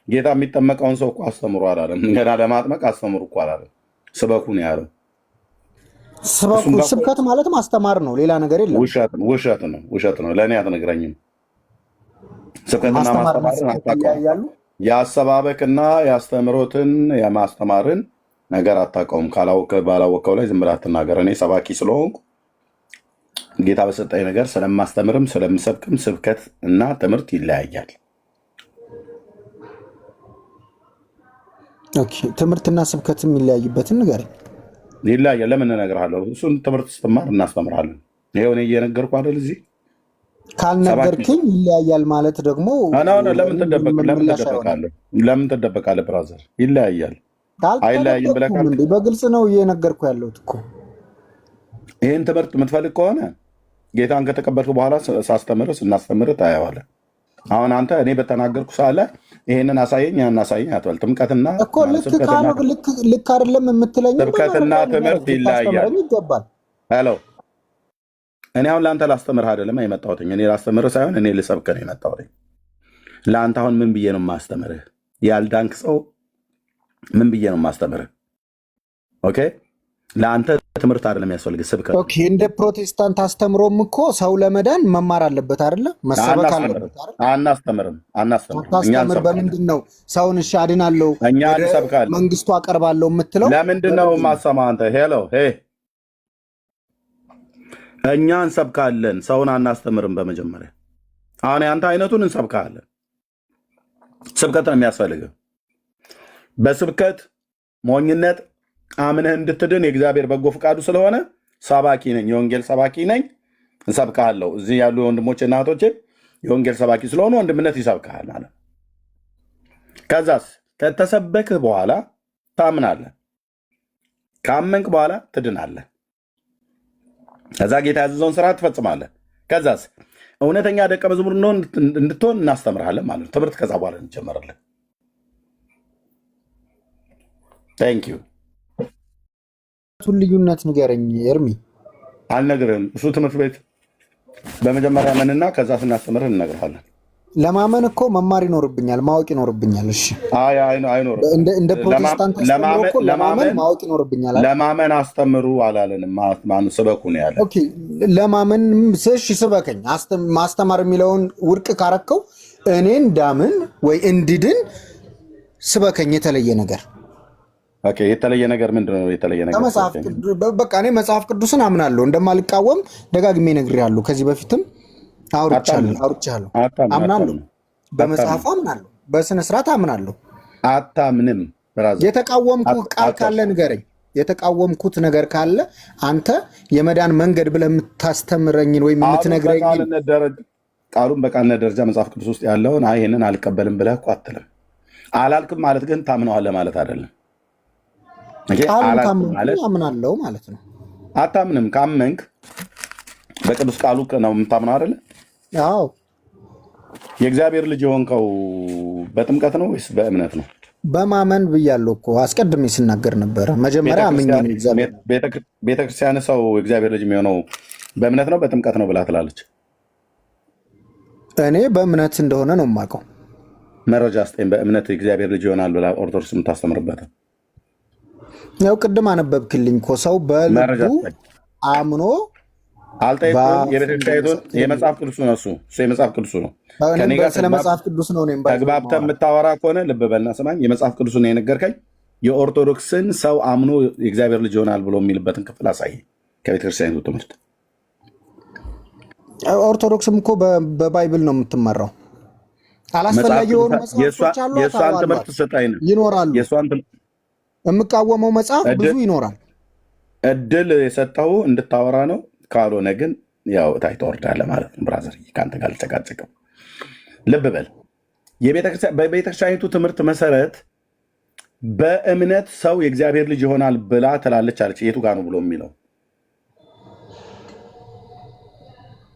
ጌታ የሚጠመቀውን ሰው እኮ አስተምሩ አላለም። ገና ለማጥመቅ አስተምሩ እኮ አላለም። ስበኩ ነው ያለው። ስብከት ማለት ማስተማር ነው፣ ሌላ ነገር የለም። ውሸት ነው። ለእኔ አትነግረኝም። ስብከትና ማስተማርን አታውቀውም። የአሰባበክና የአስተምሮትን የማስተማርን ነገር አታውቀውም። ባላወቀው ላይ ዝም ብለህ አትናገር። እኔ ሰባኪ ስለሆንኩ ጌታ በሰጠኝ ነገር ስለማስተምርም ስለምሰብክም ስብከት እና ትምህርት ይለያያል። ትምህርትና ስብከት የሚለያይበትን ንገረኝ። ይለያያል። ለምን እነግርሃለሁ? እሱን ትምህርት ስትማር እናስተምርሃለን። ይኸው እኔ እየነገርኩህ አይደል? እዚህ ካልነገርክኝ ይለያያል ማለት ደግሞ ለምን ትደበቃለህ? ብራዘር ይለያያል። አይለያይም ብለህ በግልጽ ነው እየነገርኩህ ያለሁት እኮ። ይህን ትምህርት የምትፈልግ ከሆነ ጌታን ከተቀበልክ በኋላ ስናስተምርህ ታየዋለህ። አሁን አንተ እኔ በተናገርኩ ሳለ ይሄንን አሳየኝ ያን አሳየኝ አትበል። ጥምቀትና ልክ አይደለም የምትለኝ ስብከትና ትምህርት ይለያያል። ሄሎ እኔ አሁን ለአንተ ላስተምርህ አይደለም የመጣሁት። እኔ ላስተምርህ ሳይሆን እኔ ልሰብክህ ነው የመጣሁት። ለአንተ አሁን ምን ብዬ ነው የማስተምርህ? ያልዳንክ ሰው ምን ብዬ ነው የማስተምርህ? ኦኬ ለአንተ ትምህርት አይደለም ያስፈልግ ስብከት። ኦኬ እንደ ፕሮቴስታንት አስተምሮም እኮ ሰው ለመዳን መማር አለበት አይደለ? መሰበክ አለበት አይደለ? አናስተምርም። አታስተምር። በምንድን ነው ሰውን እሺ አድናለሁ መንግስቱ አቀርባለሁ የምትለው? ለምንድን ነው የማሰማህ አንተ? ሄሎ እኛ እንሰብካለን፣ ሰውን አናስተምርም። በመጀመሪያ አሁን ያንተ አይነቱን እንሰብካለን። ስብከት ነው የሚያስፈልግህ። በስብከት ሞኝነት አምነህ እንድትድን የእግዚአብሔር በጎ ፈቃዱ ስለሆነ ሰባኪ ነኝ፣ የወንጌል ሰባኪ ነኝ፣ እንሰብካለሁ። እዚህ ያሉ ወንድሞች እናቶች የወንጌል ሰባኪ ስለሆኑ ወንድምነት ይሰብካል ማለት። ከዛስ ከተሰበክህ በኋላ ታምናለህ። ካመንክ በኋላ ትድናለህ። ከዛ ጌታ ያዘዘውን ስራ ትፈጽማለህ። ከዛስ እውነተኛ ደቀ መዝሙር እንድትሆን እናስተምርሃለን ማለት ነው። ትምህርት ከዛ በኋላ እንጀምራለን። ታንክ ዩ። ልዩነት ንገረኝ ኤርሚ። አልነግርህም። እሱ ትምህርት ቤት በመጀመሪያ መንና ከዛ ስናስተምርህ እንነግርሃለን። ለማመን እኮ መማር ይኖርብኛል፣ ማወቅ ይኖርብኛል። እሺ አይኖርም። እንደ ፕሮቴስታንት ለማመን ማወቅ ይኖርብኛል። ለማመን አስተምሩ አላለንም። ስበኩ ነው ያለ። ኦኬ ለማመን እሺ ስበከኝ። ማስተማር የሚለውን ውድቅ ካረከው እኔ እንዳምን ወይ እንድድን ስበከኝ። የተለየ ነገር የተለየ ነገር ምንድን ነው? የተለየ ነገር በቃ እኔ መጽሐፍ ቅዱስን አምናለሁ፣ እንደማልቃወም ደጋግሜ ነግሬሃለሁ። ከዚህ በፊትም አውርቻለሁ። አምናለሁ፣ በመጽሐፉ አምናለሁ፣ በስነ ስርዓት አምናለሁ። አታምንም? የተቃወምኩ ቃል ካለ ንገረኝ። የተቃወምኩት ነገር ካለ አንተ የመዳን መንገድ ብለህ የምታስተምረኝን ወይም የምትነግረኝ ቃሉን በቃልነት ደረጃ መጽሐፍ ቅዱስ ውስጥ ያለውን ይህንን አልቀበልም ብለህ እኮ አትልም። አላልክም ማለት ግን ታምነዋለህ ማለት አይደለም። አምናለሁ ማለት ነው። አታምንም? ካመንክ በቅዱስ ቃሉ ነው የምታምነው አይደለ? አዎ። የእግዚአብሔር ልጅ የሆንከው በጥምቀት ነው ወይስ በእምነት ነው? በማመን ብያለሁ እኮ አስቀድሜ ስናገር ነበረ። መጀመሪያ ቤተክርስቲያን ሰው የእግዚአብሔር ልጅ የሚሆነው በእምነት ነው በጥምቀት ነው ብላ ትላለች። እኔ በእምነት እንደሆነ ነው የማውቀው። መረጃ ስጠኝ። በእምነት የእግዚአብሔር ልጅ ይሆናል ብላ ኦርቶዶክስ የምታስተምርበት ያው ቅድም አነበብክልኝ እኮ ሰው በልቡ አምኖ አልጠየቁም። የመጽሐፍ ቅዱሱ ነው እሱ የመጽሐፍ ቅዱሱ ነው። ስለ መጽሐፍ ቅዱስ ነው ተግባብተህ የምታወራ ከሆነ ልብ በልና ስማኝ። የመጽሐፍ ቅዱሱ ነው የነገርከኝ። የኦርቶዶክስን ሰው አምኖ የእግዚአብሔር ልጅ ይሆናል ብሎ የሚልበትን ክፍል አሳይ ከቤተክርስቲያኒቱ ትምህርት። ኦርቶዶክስም እኮ በባይብል ነው የምትመራው። አላስፈላጊ የሆኑ መጽሐፎች የእሷን ትምህርት ስጠኝ ይኖራሉ። የምቃወመው መጽሐፍ ብዙ ይኖራል። እድል የሰጠው እንድታወራ ነው። ካልሆነ ግን ያው እታይ ትወርዳለህ ማለት ነው። ብራዘር ከአንተ ጋር አልጨቃጨቅም። ልብ በል። በቤተክርስቲያኒቱ ትምህርት መሰረት በእምነት ሰው የእግዚአብሔር ልጅ ይሆናል ብላ ትላለች አለች። የቱ ጋር ነው ብሎ የሚለው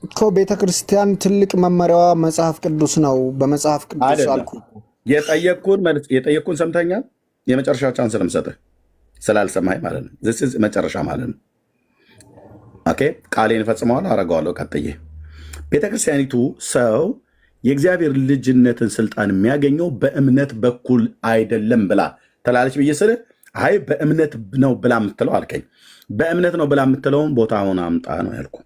እኮ ቤተክርስቲያን ትልቅ መመሪያዋ መጽሐፍ ቅዱስ ነው። በመጽሐፍ ቅዱስ አልኩ የጠየቅኩን ሰምተኛል። የመጨረሻው ቻንስ ነው የምሰጥህ ስላልሰማኝ ማለት ነው። መጨረሻ ማለት ነው። ኦኬ ቃሌን እፈጽመዋለሁ፣ አደርገዋለሁ። ቀጥዬ ቤተክርስቲያኒቱ ሰው የእግዚአብሔር ልጅነትን ስልጣን የሚያገኘው በእምነት በኩል አይደለም ብላ ትላለች ብዬ ስልህ አይ በእምነት ነው ብላ የምትለው አልከኝ። በእምነት ነው ብላ የምትለውን ቦታውን አምጣ ነው ያልኩ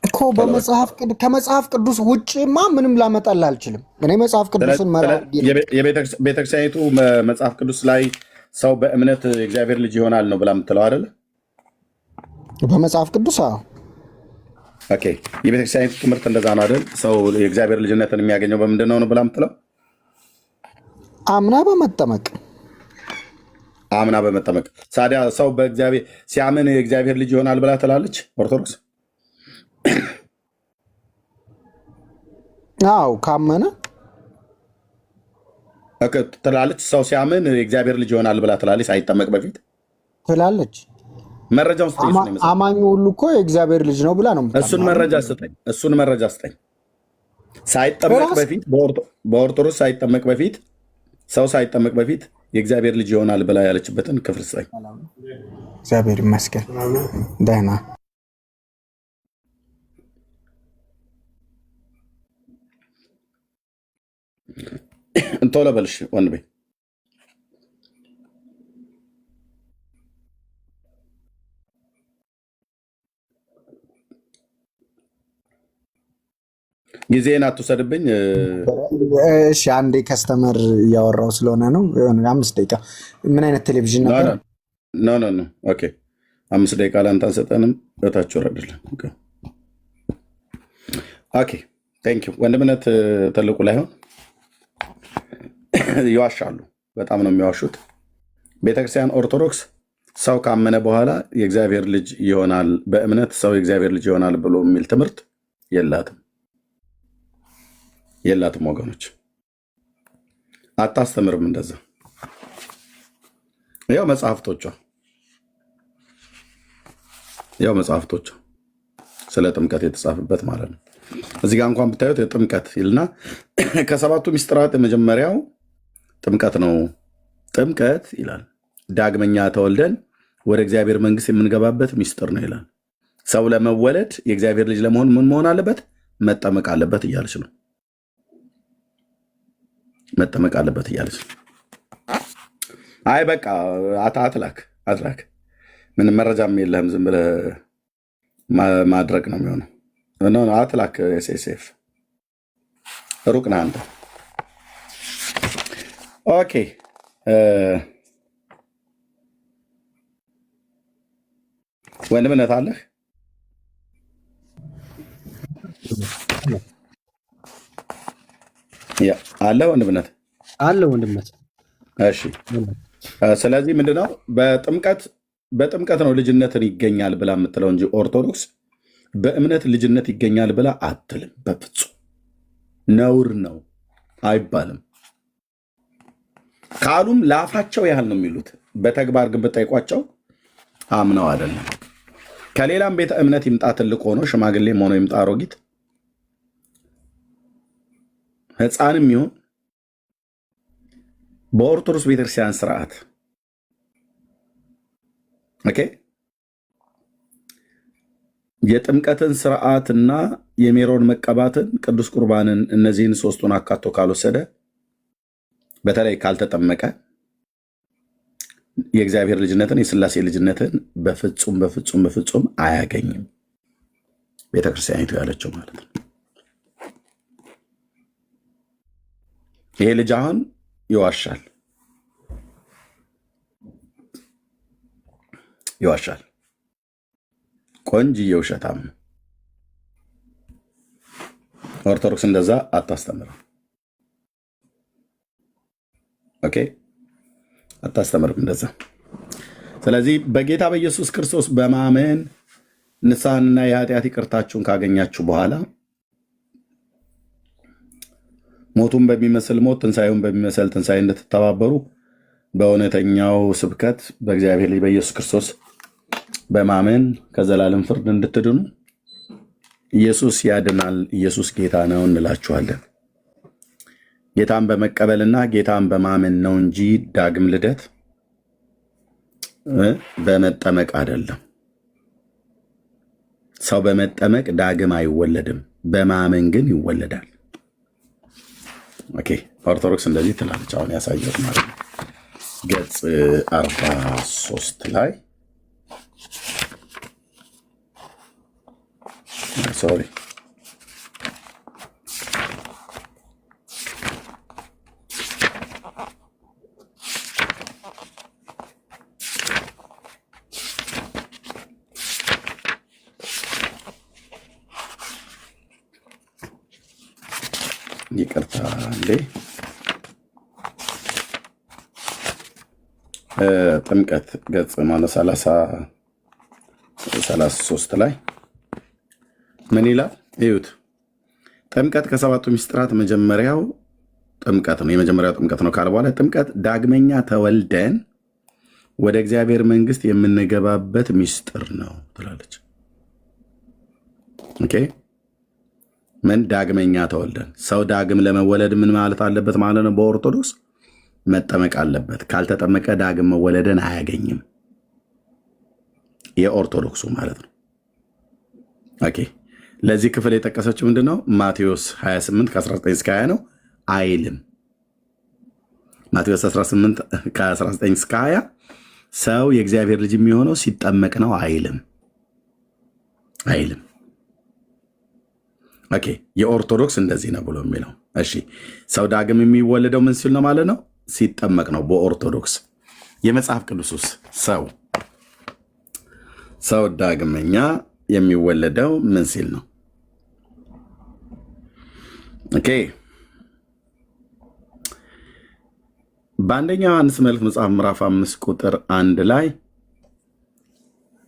እኮ። ከመጽሐፍ ቅዱስ ውጭማ ምንም ላመጣልህ አልችልም። እኔ መጽሐፍ ቅዱስን ቤተክርስቲያኒቱ መጽሐፍ ቅዱስ ላይ ሰው በእምነት የእግዚአብሔር ልጅ ይሆናል ነው ብላ የምትለው አይደለ? በመጽሐፍ ቅዱስ ኦኬ። የቤተክርስቲያኒቱ ትምህርት እንደዛ ነው አይደል? ሰው የእግዚአብሔር ልጅነትን የሚያገኘው በምንድን ነው ብላ የምትለው? አምና በመጠመቅ ሳዲያ ሰው በእግዚአብሔር ሲያምን የእግዚአብሔር ልጅ ይሆናል ብላ ትላለች ኦርቶዶክስ? አዎ ካመነ ትላለች። ሰው ሲያምን የእግዚአብሔር ልጅ ይሆናል ብላ ትላለች ሳይጠመቅ በፊት ትላለች። መረጃውን ስጠኝ። አማኙ ሁሉ እኮ የእግዚአብሔር ልጅ ነው ብላ ነው። እሱን መረጃ ስጠኝ። ሳይጠመቅ በፊት በኦርቶዶክስ ሳይጠመቅ በፊት ሰው ሳይጠመቅ በፊት የእግዚአብሔር ልጅ ይሆናል ብላ ያለችበትን ክፍል ስጠኝ። እግዚአብሔር ይመስገን ደህና። ቶሎ በልሽ ወንድሜ። ጊዜን አትውሰድብኝ። እሺ አንዴ ከስተመር እያወራው ስለሆነ ነው። 5 ደቂቃ። ምን አይነት ቴሌቪዥን ነበር? ኖ ኦኬ 5 ደቂቃ ለአንተ አንሰጠንም። እታች ወረድልን። ኦኬ ቴንክ ዩ። ወንድምነት ትልቁ ላይሆን ይዋሻሉ። በጣም ነው የሚዋሹት። ቤተክርስቲያን ኦርቶዶክስ ሰው ካመነ በኋላ የእግዚአብሔር ልጅ ይሆናል፣ በእምነት ሰው የእግዚአብሔር ልጅ ይሆናል ብሎ የሚል ትምህርት የላትም ወገኖች። አታስተምርም እንደዛ። ያው መጽሐፍቶቿ ስለ ጥምቀት የተጻፈበት ማለት ነው። እዚህ ጋር እንኳን ብታዩት የጥምቀት ይልና ከሰባቱ ሚስጥራት የመጀመሪያው ጥምቀት ነው። ጥምቀት ይላል ዳግመኛ ተወልደን ወደ እግዚአብሔር መንግስት የምንገባበት ሚስጥር ነው ይላል። ሰው ለመወለድ የእግዚአብሔር ልጅ ለመሆን ምን መሆን አለበት? መጠመቅ አለበት እያለች ነው። መጠመቅ አለበት እያለች ነው። አይ በቃ አትላክ። ምንም መረጃም የለህም። ዝም ብለህ ማድረግ ነው የሚሆነው። አትላክ። ኤስኤስኤፍ ሩቅ ነህ አንተ። ኦኬ ወንድምነት አለህ? አለ ወንድምነት እሺ። ስለዚህ ምንድነው በጥምቀት ነው ልጅነትን ይገኛል ብላ የምትለው እንጂ ኦርቶዶክስ በእምነት ልጅነት ይገኛል ብላ አትልም። በፍጹም ነውር ነው አይባልም። ካሉም ለአፋቸው ያህል ነው የሚሉት። በተግባር ግን ብጠይቋቸው አምነው አይደለም። ከሌላም ቤተ እምነት ይምጣ ትልቅ ሆኖ ሽማግሌም ሆኖ ይምጣ አሮጊት፣ ሕፃንም ይሁን በኦርቶዶክስ ቤተክርስቲያን ስርዓት ኦኬ የጥምቀትን ስርዓትና የሜሮን መቀባትን ቅዱስ ቁርባንን እነዚህን ሶስቱን አካቶ ካልወሰደ በተለይ ካልተጠመቀ የእግዚአብሔር ልጅነትን የሥላሴ ልጅነትን በፍጹም አያገኝም። ቤተክርስቲያኒቱ ያለችው ማለት ነው። ይሄ ልጅ አሁን ይዋሻል። ቆንጅዬ ውሸታም ነው። ኦርቶዶክስ እንደዛ አታስተምርም። ኦኬ አታስተምርም እንደዛ። ስለዚህ በጌታ በኢየሱስ ክርስቶስ በማመን ንስሐንና የኃጢአት ይቅርታችሁን ካገኛችሁ በኋላ ሞቱን በሚመስል ሞት ትንሣኤውን በሚመስል ትንሣኤ እንድትተባበሩ በእውነተኛው ስብከት በእግዚአብሔር ልጅ በኢየሱስ ክርስቶስ በማመን ከዘላለም ፍርድ እንድትድኑ ኢየሱስ ያድናል፣ ኢየሱስ ጌታ ነው እንላችኋለን። ጌታን በመቀበልና ጌታን በማመን ነው እንጂ ዳግም ልደት በመጠመቅ አይደለም። ሰው በመጠመቅ ዳግም አይወለድም፣ በማመን ግን ይወለዳል። ኦኬ፣ ኦርቶዶክስ እንደዚህ ትላለች። አሁን ያሳየሁት ማለት ነው። ገጽ 43 ላይ ሶሪ ይቅርታ እንዴ ጥምቀት ገጽ ማለት 33 ላይ ምን ይላል? እዩት። ጥምቀት ከሰባቱ ምስጢራት መጀመሪያው ጥምቀት ነው፣ የመጀመሪያው ጥምቀት ነው ካለ በኋላ ጥምቀት ዳግመኛ ተወልደን ወደ እግዚአብሔር መንግስት የምንገባበት ምስጢር ነው ትላለች። ኦኬ፣ ምን ዳግመኛ ተወልደን? ሰው ዳግም ለመወለድ ምን ማለት አለበት ማለት ነው? በኦርቶዶክስ መጠመቅ አለበት። ካልተጠመቀ ዳግም መወለድን አያገኝም። የኦርቶዶክሱ ማለት ነው። ኦኬ፣ ለዚህ ክፍል የጠቀሰችው ምንድን ነው? ማቴዎስ 28 ከ19 እስከ 20 ነው አይልም። ማቴዎስ 18 ከ19 እስከ 20 ሰው የእግዚአብሔር ልጅ የሚሆነው ሲጠመቅ ነው አይልም። ኦኬ፣ የኦርቶዶክስ እንደዚህ ነው ብሎ የሚለው። እሺ፣ ሰው ዳግም የሚወለደው ምን ሲል ነው ማለት ነው? ሲጠመቅ ነው በኦርቶዶክስ። የመጽሐፍ ቅዱስ ሰው ዳግመኛ የሚወለደው ምን ሲል ነው? ኦኬ፣ በአንደኛ ዮሐንስ መልእክት መጽሐፍ ምዕራፍ 5 ቁጥር 1 ላይ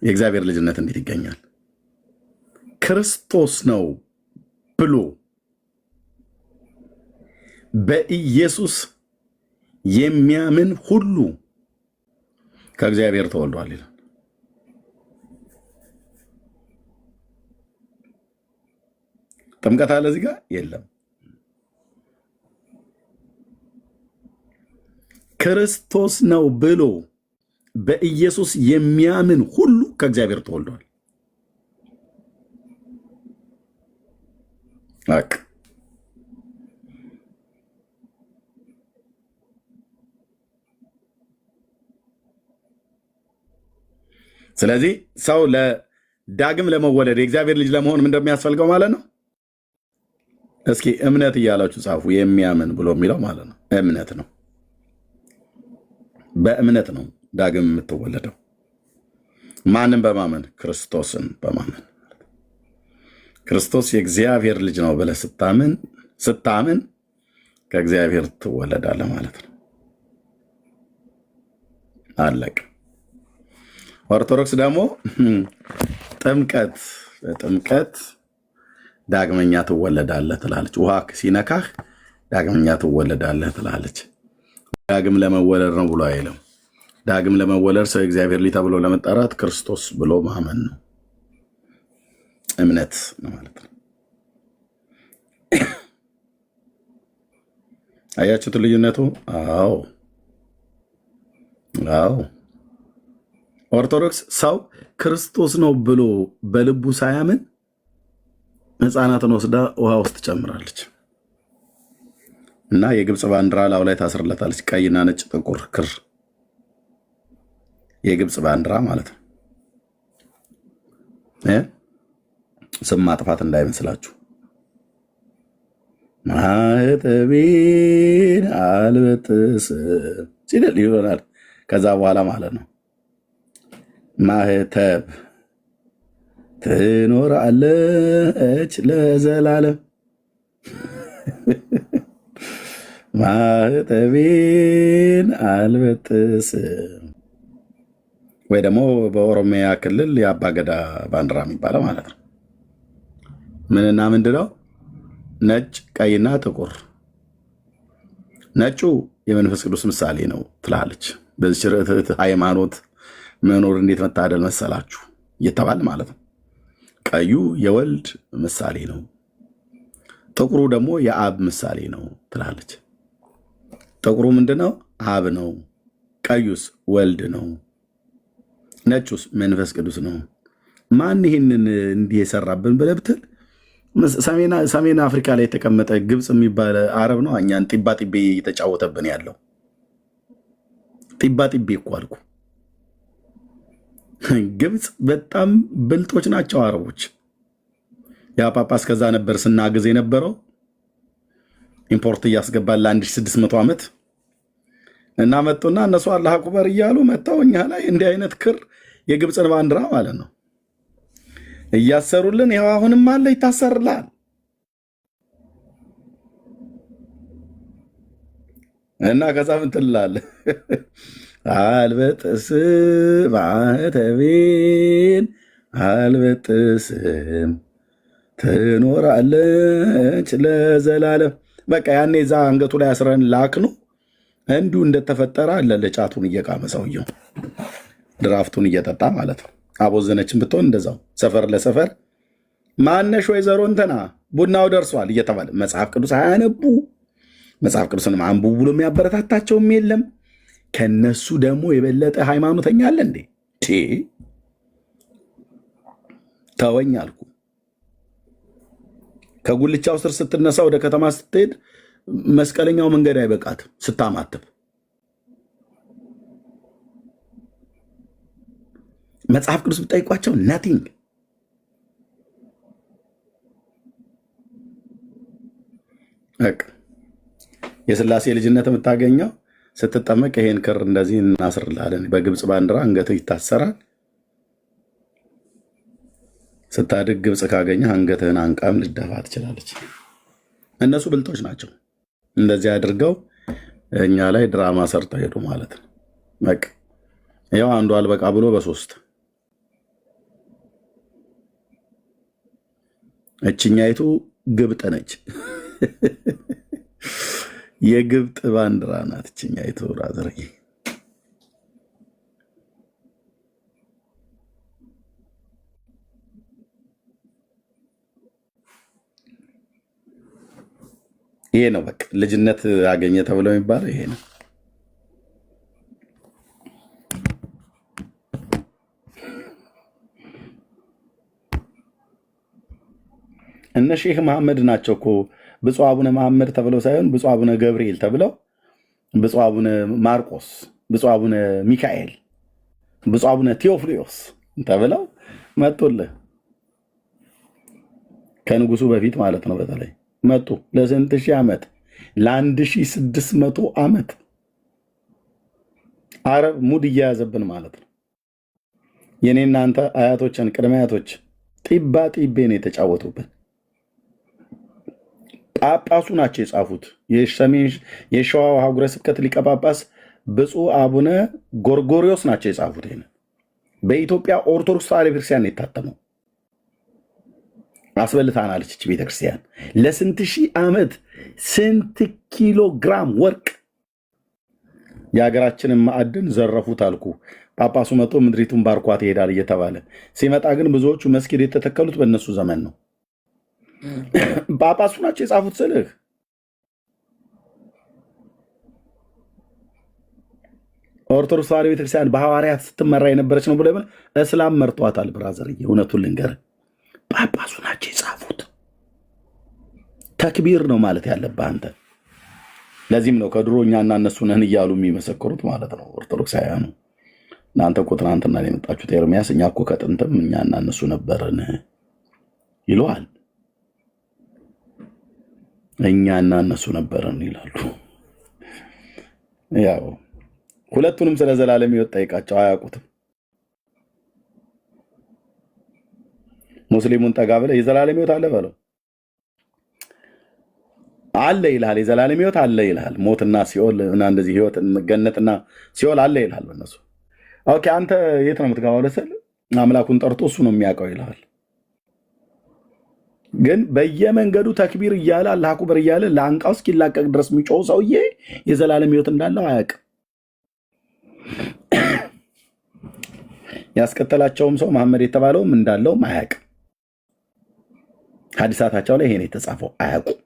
የእግዚአብሔር ልጅነት እንዴት ይገኛል? ክርስቶስ ነው ብሎ በኢየሱስ የሚያምን ሁሉ ከእግዚአብሔር ተወልዷል ይላል። ጥምቀት አለ እዚህ ጋር የለም። ክርስቶስ ነው ብሎ በኢየሱስ የሚያምን ሁሉ ከእግዚአብሔር ተወልዷል። ስለዚህ ሰው ዳግም ለመወለድ የእግዚአብሔር ልጅ ለመሆን ምን እንደሚያስፈልገው ማለት ነው? እስኪ እምነት እያላችሁ ጻፉ። የሚያምን ብሎ የሚለው ማለት ነው እምነት ነው። በእምነት ነው ዳግም የምትወለደው። ማንን በማመን? ክርስቶስን በማመን። ክርስቶስ የእግዚአብሔር ልጅ ነው ብለህ ስታምን ከእግዚአብሔር ትወለዳለህ ማለት ነው። አለቅ። ኦርቶዶክስ ደግሞ ጥምቀት ዳግመኛ ትወለዳለህ ትላለች። ውሃ ሲነካህ ዳግመኛ ትወለዳለህ ትላለች። ዳግም ለመወለድ ነው ብሎ አይልም። ዳግም ለመወለድ ሰው የእግዚአብሔር ልጅ ተብሎ ለመጠራት ክርስቶስ ብሎ ማመን ነው፣ እምነት ነው ማለት ነው። አያችሁት ልዩነቱ? አዎ። ኦርቶዶክስ ሰው ክርስቶስ ነው ብሎ በልቡ ሳያምን ሕፃናትን ወስዳ ውሃ ውስጥ ትጨምራለች እና የግብፅ ባንዲራ ላዩ ላይ ታስርለታለች። ቀይና ነጭ ጥቁር ክር፣ የግብፅ ባንዲራ ማለት ነው። ስም ማጥፋት እንዳይመስላችሁ። ማኅተቤን አልበጥስም ሲል ይሆናል ከዛ በኋላ ማለት ነው። ማኅተብ ትኖራለች ለዘላለም ማኅተቤን አልበጥስም። ወይ ደግሞ በኦሮሚያ ክልል የአባገዳ ባንዲራ የሚባለው ማለት ነው። ምንና ምንድነው? ነጭ፣ ቀይና ጥቁር። ነጩ የመንፈስ ቅዱስ ምሳሌ ነው ትላለች። በዚህ ርትዕት ሃይማኖት መኖር እንዴት መታደል መሰላችሁ እየተባለ ማለት ነው። ቀዩ የወልድ ምሳሌ ነው፣ ጥቁሩ ደግሞ የአብ ምሳሌ ነው ትላለች። ጥቁሩ ምንድነው? አብ ነው። ቀዩስ ወልድ ነው። ነጩስ መንፈስ ቅዱስ ነው። ማን ይህንን እንዲህ የሰራብን ብለህ ብትል ሰሜን አፍሪካ ላይ የተቀመጠ ግብፅ የሚባል አረብ ነው። እኛን ጢባ ጢቤ እየተጫወተብን ያለው ጢባ ጢቤ እኮ አልኩ። ግብፅ በጣም ብልጦች ናቸው አረቦች። ያ ጳጳስ ከዛ ነበር ስናግዝ የነበረው ኢምፖርት እያስገባል ለ1600 ዓመት እና መጡና እነሱ አላህ አክበር እያሉ መጥተው እኛ ላይ እንዲህ አይነት ክር የግብፅን ባንዲራ ማለት ነው እያሰሩልን። ይኸው አሁንም አለ ይታሰርላል። እና ከዛ ምን ትላለህ? አልበጥስም ማኅተቤን አልበጥስም ትኖራለች ለዘላለም። በቃ ያኔ እዛ አንገቱ ላይ አስረን ላክኑ እንዲሁ እንደተፈጠረ አለ ለጫቱን እየቃመ ሰውየው ድራፍቱን እየጠጣ ማለት ነው። አቦዘነችን ብትሆን እንደዛው ሰፈር ለሰፈር ማነሽ ወይዘሮ እንትና ቡናው ደርሷል እየተባለ መጽሐፍ ቅዱስ አያነቡ፣ መጽሐፍ ቅዱስን አንብቡ ብሎ የሚያበረታታቸውም የለም። ከነሱ ደግሞ የበለጠ ሃይማኖተኛ አለ እንዴ? ተወኝ አልኩ። ከጉልቻው ስር ስትነሳ ወደ ከተማ ስትሄድ መስቀለኛው መንገድ አይበቃትም ስታማትብ። መጽሐፍ ቅዱስ ብጠይቋቸው ናቲንግ። የሥላሴ ልጅነት የምታገኘው ስትጠመቅ ይሄን ክር እንደዚህ እናስርላለን። በግብፅ ባንዲራ አንገትህ ይታሰራል። ስታድግ ግብፅ ካገኘ አንገትህን አንቃም ልደፋ ትችላለች። እነሱ ብልጦች ናቸው። እንደዚህ አድርገው እኛ ላይ ድራማ ሰርተው ሄዱ ማለት ነው። በቃ ያው አንዱ አልበቃ ብሎ በሶስት እችኛይቱ ግብጥ ነች። የግብጥ ባንዲራ ናት እችኛይቱ ራዘርዬ። ይሄ ነው በቃ ልጅነት አገኘ ተብሎ የሚባለው ይሄ ነው። እነ ሼህ መሐመድ ናቸው እኮ ብፁዕ አቡነ መሐመድ ተብለው ሳይሆን ብፁዕ አቡነ ገብርኤል ተብለው፣ ብፁዕ አቡነ ማርቆስ፣ ብፁዕ አቡነ ሚካኤል፣ ብፁዕ አቡነ ቴዎፍሎስ ተብለው መጡልህ። ከንጉሱ በፊት ማለት ነው። በተለይ መጡ ለስንት ሺህ ዓመት? ለ1600 ዓመት አረብ ሙድ እየያዘብን ማለት ነው። የኔ እናንተ አያቶችን ቅድመ አያቶች ጢባ ጢቤ ነው የተጫወቱብን። ጳጳሱ ናቸው የጻፉት። የሸዋ ሀገረ ስብከት ሊቀ ጳጳስ ብፁዕ አቡነ ጎርጎሪዎስ ናቸው የጻፉት። ይሄን በኢትዮጵያ ኦርቶዶክስ ተዋሕዶ ቤተክርስቲያን የታተመው አስበልታናለች እች ቤተክርስቲያን። ለስንት ሺህ ዓመት ስንት ኪሎ ግራም ወርቅ የሀገራችንን ማዕድን ዘረፉት አልኩ። ጳጳሱ መጥቶ ምድሪቱን ባርኳት ይሄዳል እየተባለ ሲመጣ ግን ብዙዎቹ መስጊድ የተተከሉት በእነሱ ዘመን ነው። ጳጳሱ ናቸው የጻፉት ስልህ ኦርቶዶክስ ተዋሕዶ ቤተክርስቲያን በሐዋርያት ስትመራ የነበረች ነው ብሎ እስላም መርጧታል። ብራዘርዬ እውነቱን ልንገርህ ጳጳሱ ናቸው የጻፉት። ተክቢር ነው ማለት ያለብህ አንተ። ለዚህም ነው ከድሮ እኛና እነሱ ነን እያሉ የሚመሰክሩት ማለት ነው ኦርቶዶክሳውያኑ። እናንተ እኮ ትናንትና የመጣችሁት ኤርሚያስ፣ እኛ እኮ ከጥንትም እኛና እነሱ ነበርን ይለዋል። እኛና እነሱ ነበርን ይላሉ። ያው ሁለቱንም ስለ ዘላለም ሕይወት ጠይቃቸው አያውቁትም። ሙስሊሙን ጠጋ ብለህ የዘላለም ሕይወት አለ በለው። አለ ይልሃል። የዘላለም ሕይወት አለ ይልሃል። ሞትና ሲኦል እና እንደዚህ ሕይወት ገነትና ሲኦል አለ ይልሃል በእነሱ። ኦኬ አንተ የት ነው የምትገባው? ለሰል አምላኩን ጠርቶ እሱ ነው የሚያውቀው ይልሃል። ግን በየመንገዱ ተክቢር እያለ አላህ አክበር እያለ ለአንቃው እስኪላቀቅ ድረስ የሚጮው ሰውዬ የዘላለም ሕይወት እንዳለው አያውቅም። ያስከተላቸውም ሰው መሐመድ የተባለውም እንዳለውም አያውቅም። ሐዲሳታቸው ላይ ይሄን የተጻፈው አያውቁም።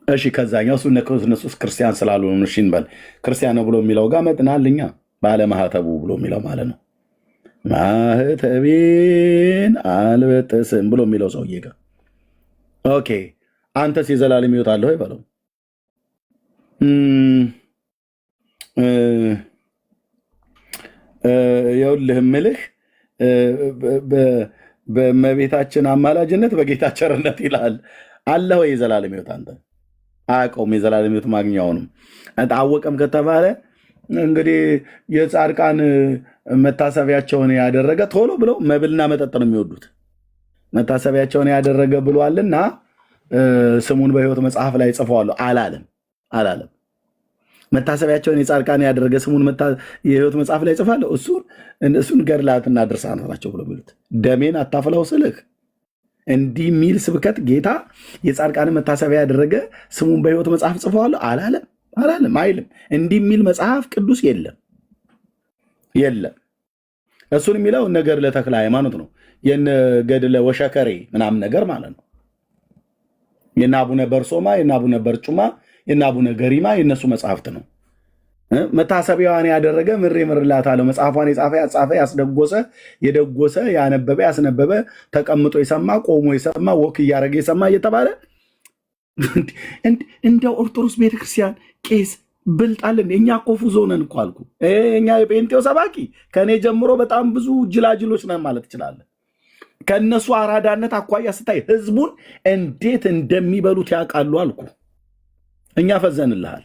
እሺ ከዛኛው እነሱስ ክርስቲያን ስላልሆኑ እሺ እንበል። ክርስቲያን ነው ብሎ የሚለው ጋር መጥናልኛ ባለማህተቡ ብሎ የሚለው ማለት ነው። ማህተቤን አልበጥስም ብሎ የሚለው ሰውዬ ጋር ኦኬ፣ አንተስ የዘላለም ሕይወት አለህ ወይ በለው። ይኸውልህ እምልህ በእመቤታችን አማላጅነት በጌታ ቸርነት ይላል። አለህ ወይ የዘላለም ሕይወት? አንተ አያውቀውም የዘላለም ሕይወት ማግኛውንም። አወቀም ከተባለ እንግዲህ የጻድቃን መታሰቢያቸውን ያደረገ ቶሎ ብለው መብልና መጠጥ ነው የሚወዱት። መታሰቢያቸውን ያደረገ ብሏልና ስሙን በሕይወት መጽሐፍ ላይ ጽፈዋለሁ አላለም። መታሰቢያቸውን የጻድቃን ያደረገ ስሙን የሕይወት መጽሐፍ ላይ ጽፋለሁ፣ እሱን ገድላትና ድርሳናት ናቸው ብሎ የሚሉት። ደሜን አታፍላው ስልህ እንዲህ የሚል ስብከት ጌታ የጻድቃን መታሰቢያ ያደረገ ስሙን በሕይወት መጽሐፍ ጽፈዋለሁ አላለም አይልም። እንዲህ የሚል መጽሐፍ ቅዱስ የለም። እሱን የሚለው እነ ገድለ ተክለ ሃይማኖት ነው፣ የነ ገድለ ወሸከሬ ምናምን ነገር ማለት ነው። የነ አቡነ በርሶማ፣ የነ አቡነ በርጩማ፣ የነ አቡነ ገሪማ የነሱ መጽሐፍት ነው። መታሰቢያዋን ያደረገ ምሬ ምርላታለሁ፣ መጽሐፏን የጻፈ ያጻፈ፣ ያስደጎሰ የደጎሰ፣ ያነበበ ያስነበበ፣ ተቀምጦ የሰማ ቆሞ የሰማ ወክ እያደረገ የሰማ እየተባለ እንደ ኦርቶዶክስ ቤተክርስቲያን ቄስ ብልጣለን። እኛ እኮ ፉዞ ነን እኮ አልኩ። እኛ የጴንጤው ሰባኪ ከእኔ ጀምሮ በጣም ብዙ ጅላጅሎች ነን ማለት ትችላለን። ከእነሱ አራዳነት አኳያ ስታይ ህዝቡን እንዴት እንደሚበሉት ያውቃሉ አልኩ። እኛ ፈዘንልሃል።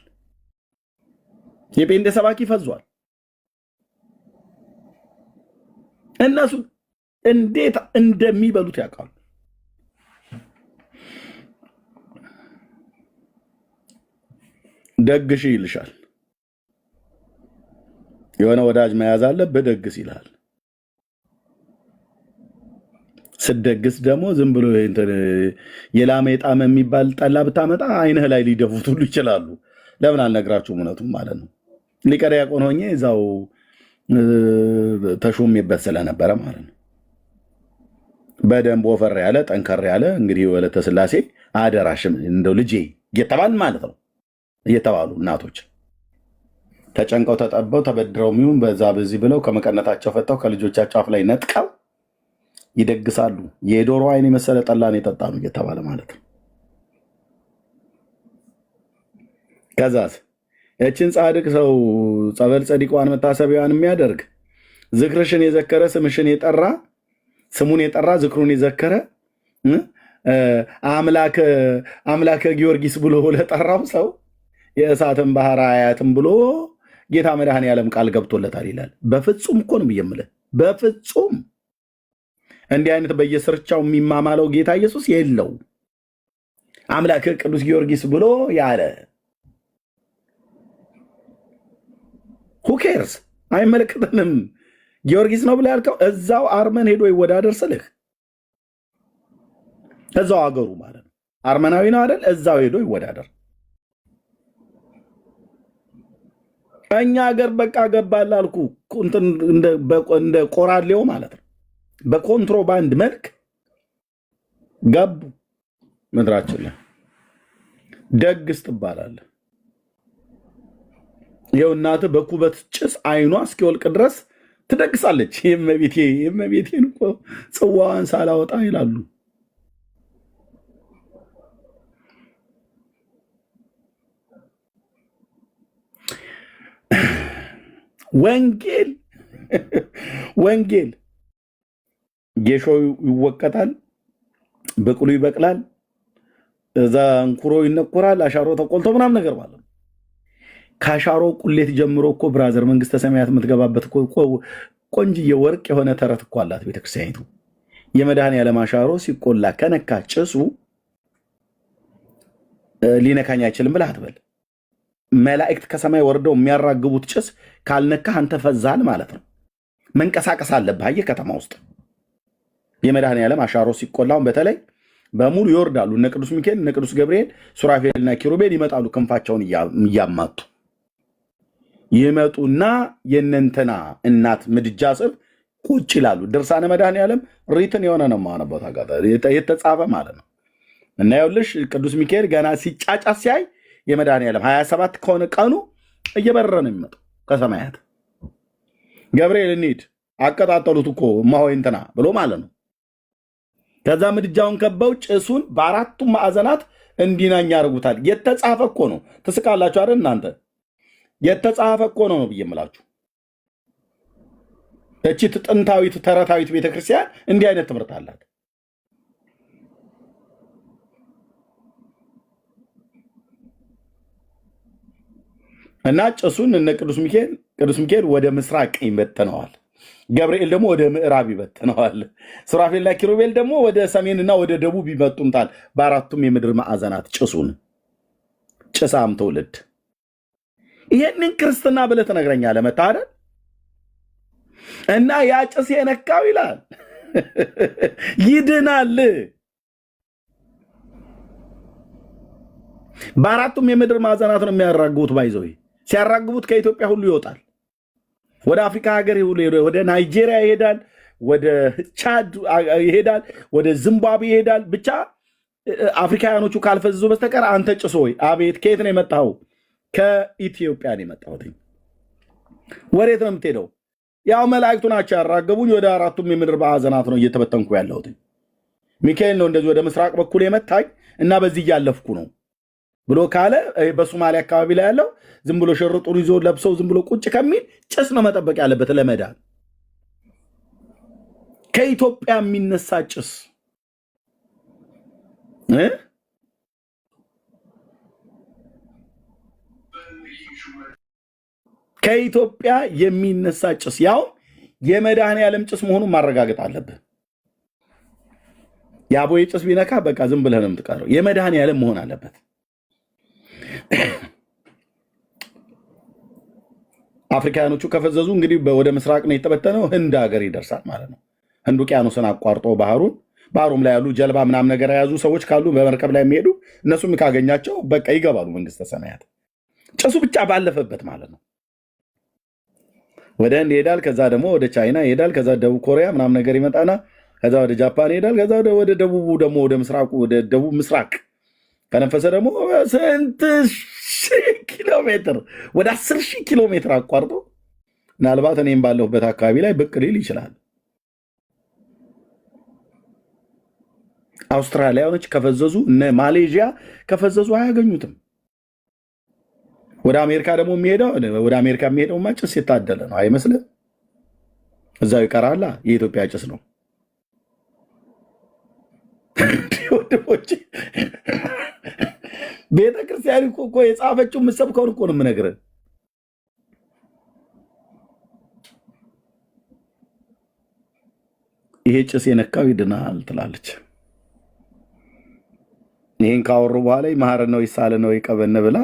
የጴንጤ ሰባኪ ፈዟል። እነሱ እንዴት እንደሚበሉት ያውቃሉ። ደግሽ ይልሻል። የሆነ ወዳጅ መያዝ አለብህ፣ ደግስ ይልሃል። ስደግስ ደግሞ ዝም ብሎ የላመ የጣመ የሚባል ጠላ ብታመጣ አይንህ ላይ ሊደፉት ሁሉ ይችላሉ። ለምን አልነግራችሁም? እውነቱም ማለት ነው። ሊቀ ዲያቆን ሆኜ እዛው ተሾሜበት ስለነበረ ማለት ነው። በደንብ ወፈር ያለ ጠንከር ያለ እንግዲህ ወለተ ስላሴ አደራሽም እንደው ልጄ እየተባል ማለት ነው እየተባሉ እናቶች ተጨንቀው ተጠበው ተበድረው የሚሆን በዛ በዚህ ብለው ከመቀነታቸው ፈተው ከልጆቻቸው አፍ ላይ ነጥቀው ይደግሳሉ። የዶሮ አይን የመሰለ ጠላን የጠጣ ነው እየተባለ ማለት ነው። ከዛስ ያችን ጻድቅ ሰው ጸበል ጸዲቋን መታሰቢያዋን የሚያደርግ ዝክርሽን የዘከረ ስምሽን የጠራ ስሙን የጠራ ዝክሩን የዘከረ አምላከ ጊዮርጊስ ብሎ ለጠራው ሰው የእሳትን ባህር አያትም ብሎ ጌታ መድኃኔዓለም ቃል ገብቶለታል ይላል። በፍጹም እኮ ነው የምልህ፣ በፍጹም እንዲህ አይነት በየስርቻው የሚማማለው ጌታ ኢየሱስ የለው። አምላክ ቅዱስ ጊዮርጊስ ብሎ ያለ ሁኬርስ አይመለከተንም። ጊዮርጊስ ነው ብሎ ያልከው እዛው አርመን ሄዶ ይወዳደር ስልህ እዛው አገሩ ማለት ነው። አርመናዊ ነው አይደል? እዛው ሄዶ ይወዳደር። እኛ ሀገር በቃ ገባል አልኩ እንደ ቆራሌው ማለት ነው። በኮንትሮባንድ መልክ ገቡ ምድራችን ላይ። ደግስ ትባላለህ። ይኸው እናትህ በኩበት ጭስ አይኗ እስኪወልቅ ድረስ ትደግሳለች። የእመቤቴን እኮ ጽዋዋን ሳላወጣ ይላሉ። ወንጌል ጌሾ ይወቀጣል፣ በቅሉ ይበቅላል፣ እዛ እንኩሮ ይነኮራል፣ አሻሮ ተቆልቶ ምናምን ነገር ማለት ነው። ከአሻሮ ቁሌት ጀምሮ እኮ ብራዘር መንግስተ ሰማያት የምትገባበት ቆንጅዬ ወርቅ የሆነ ተረት እኮ አላት ቤተክርስቲያኒቱ። የመድኃኔዓለም አሻሮ ሲቆላ ከነካ ጭሱ ሊነካኝ አይችልም ብለህ አትበል። መላእክት ከሰማይ ወርደው የሚያራግቡት ጭስ ካልነካህ አንተ ፈዛል ማለት ነው። መንቀሳቀስ አለብህ። አየህ ከተማ ውስጥ የመድኃኔዓለም አሻሮ ሲቆላውን በተለይ በሙሉ ይወርዳሉ። እነ ቅዱስ ሚካኤል፣ እነ ቅዱስ ገብርኤል፣ ሱራፌልና ኪሩቤል ይመጣሉ። ክንፋቸውን እያማቱ ይመጡና የእነንትና እናት ምድጃ ስር ቁጭ ይላሉ። ድርሳነ መድኃኔዓለም ሪትን የሆነ ነው የማነበት አጋጣሚ የተጻፈ ማለት ነው። እና ይኸውልሽ ቅዱስ ሚካኤል ገና ሲጫጫ ሲያይ የመድኃኔዓለም 27 ከሆነ ቀኑ እየበረረ ነው የሚመጣው ከሰማያት። ገብርኤል እንሂድ አቀጣጠሉት እኮ እማሆይ እንትና ብሎ ማለት ነው። ከዛ ምድጃውን ከበው ጭሱን በአራቱም ማዕዘናት እንዲናኝ ያደርጉታል። የተጻፈ እኮ ነው። ትስቃላችሁ አይደል እናንተ? የተጻፈ እኮ ነው ብዬ የምላችሁ። እቺ ጥንታዊት ተረታዊት ቤተክርስቲያን እንዲህ አይነት ትምህርት አላት። እና ጭሱን እነ ቅዱስ ሚካኤል ወደ ምስራቅ ይበትነዋል። ገብርኤል ደግሞ ወደ ምዕራብ ይበትነዋል። ሱራፌልና ኪሩቤል ደግሞ ወደ ሰሜንና ወደ ደቡብ ይበጡምታል። በአራቱም የምድር ማዕዘናት ጭሱን ጭሳም ትውልድ ይሄንን ክርስትና ብለህ ትነግረኛለህ መታደል እና ያ ጭስ የነካው ይላል ይድናል። በአራቱም የምድር ማዕዘናት ነው የሚያራግቡት። ባይዘው ሲያራግቡት ከኢትዮጵያ ሁሉ ይወጣል። ወደ አፍሪካ ሀገር ወደ ናይጄሪያ ይሄዳል፣ ወደ ቻድ ይሄዳል፣ ወደ ዚምባብዌ ይሄዳል። ብቻ አፍሪካውያኖቹ ካልፈዘዙ በስተቀር አንተ ጭሶ ወይ አቤት፣ ከየት ነው የመጣው? ከኢትዮጵያ ነው የመጣሁት። ወዴት ነው የምትሄደው? ያው መላእክቱ ናቸው ያራገቡኝ። ወደ አራቱም የምድር ማዕዘናት ነው እየተበተንኩ ያለሁት። ሚካኤል ነው እንደዚህ ወደ ምስራቅ በኩል የመታኝ እና በዚህ እያለፍኩ ነው ብሎ ካለ በሶማሊያ አካባቢ ላይ ያለው ዝም ብሎ ሸርጡን ይዞ ለብሰው ዝም ብሎ ቁጭ ከሚል ጭስ ነው መጠበቅ ያለበት ለመዳን። ከኢትዮጵያ የሚነሳ ጭስ ከኢትዮጵያ የሚነሳ ጭስ ያው የመድኃኔዓለም ጭስ መሆኑን ማረጋገጥ አለብህ። የአቦዬ ጭስ ቢነካ በቃ ዝም ብለህ ነው የምትቀረው። የመድኃኔዓለም መሆን አለበት። አፍሪካኖቹ ከፈዘዙ እንግዲህ ወደ ምስራቅ ነው የተበተነው፣ ህንድ ሀገር ይደርሳል ማለት ነው። ህንድ ውቅያኖስን አቋርጦ ባህሩም ላይ ያሉ ጀልባ ምናምን ነገር የያዙ ሰዎች ካሉ በመርከብ ላይ የሚሄዱ እነሱም ካገኛቸው በቃ ይገባሉ መንግስተ ሰማያት። ጭሱ ብቻ ባለፈበት ማለት ነው። ወደ ህንድ ይሄዳል፣ ከዛ ደግሞ ወደ ቻይና ይሄዳል፣ ከዛ ደቡብ ኮሪያ ምናምን ነገር ይመጣና ከዛ ወደ ጃፓን ይሄዳል፣ ከዛ ወደ ደቡቡ ደግሞ ወደ ምስራቁ ወደ ደቡብ ምስራቅ ከነፈሰ ደግሞ ስንት ሺህ ኪሎ ሜትር ወደ 10,000 ኪሎ ሜትር አቋርጦ ምናልባት እኔም ባለሁበት አካባቢ ላይ ብቅ ሊል ይችላል። አውስትራሊያኖች ከፈዘዙ እነ ማሌዥያ ከፈዘዙ አያገኙትም። ወደ አሜሪካ ደግሞ የሚሄደው ጭስ የታደለ ነው አይመስልም? እዛው ይቀራላ። የኢትዮጵያ ጭስ ነው። ወንድሞቼ ቤተክርስቲያን እኮ የጻፈችው የምትሰብከውን እኮ ነው የምነግርህ። ይሄ ጭስ የነካው ይድናል ትላለች። ይህን ካወሩ በኋላ ይማረ ነው ይሳለ ነው ይቀበነ ብላ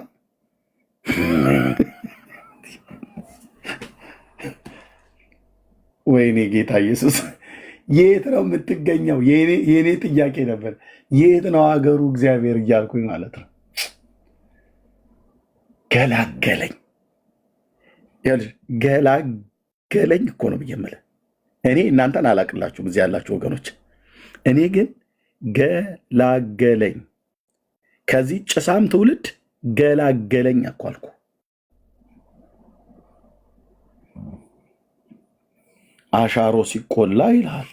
ወይኔ ጌታ ኢየሱስ የት ነው የምትገኘው? የኔ ጥያቄ ነበር። የት ነው ሀገሩ እግዚአብሔር እያልኩኝ ማለት ነው። ገላገለኝ እኮ ነው ብዬ የምልህ። እኔ እናንተን አላቅላችሁም እዚህ ያላችሁ ወገኖች። እኔ ግን ገላገለኝ፣ ከዚህ ጭሳም ትውልድ ገላገለኝ እኮ አልኩ። አሻሮ ሲቆላ ይልሃል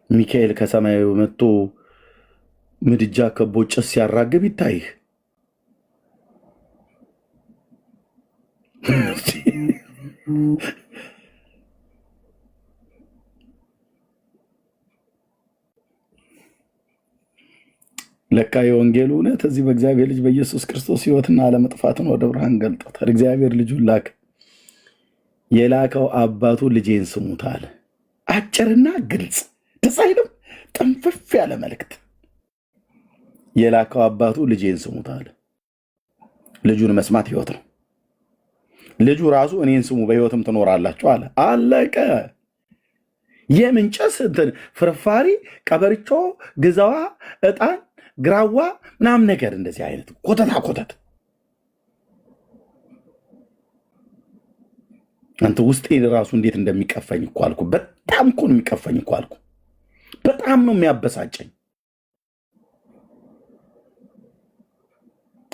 ሚካኤል ከሰማዩ መጥቶ ምድጃ ከቦ ጭስ ሲያራግብ ይታይህ። ለካ የወንጌሉ እውነት እዚህ በእግዚአብሔር ልጅ በኢየሱስ ክርስቶስ ሕይወትና አለመጥፋትን ወደ ብርሃን ገልጦታል። እግዚአብሔር ልጁን ላከ። የላከው አባቱ ልጄን ስሙት አለ። አጭርና ግልጽ ደስ አይልም? ጥንፍፍ ያለ መልእክት። የላከው አባቱ ልጄን ስሙት አለ። ልጁን መስማት ሕይወት ነው። ልጁ ራሱ እኔን ስሙ በሕይወትም ትኖራላችሁ አለ። አለቀ። የምንጨስ እንትን ፍርፋሪ፣ ቀበርቾ፣ ግዛዋ፣ ዕጣን፣ ግራዋ ምናምን ነገር እንደዚህ አይነት ኮተታ ኮተት አንተ ውስጤ ራሱ እንዴት እንደሚቀፈኝ እኮ አልኩ። በጣም እኮ ነው የሚቀፈኝ እኮ አልኩ። በጣም ነው የሚያበሳጨኝ።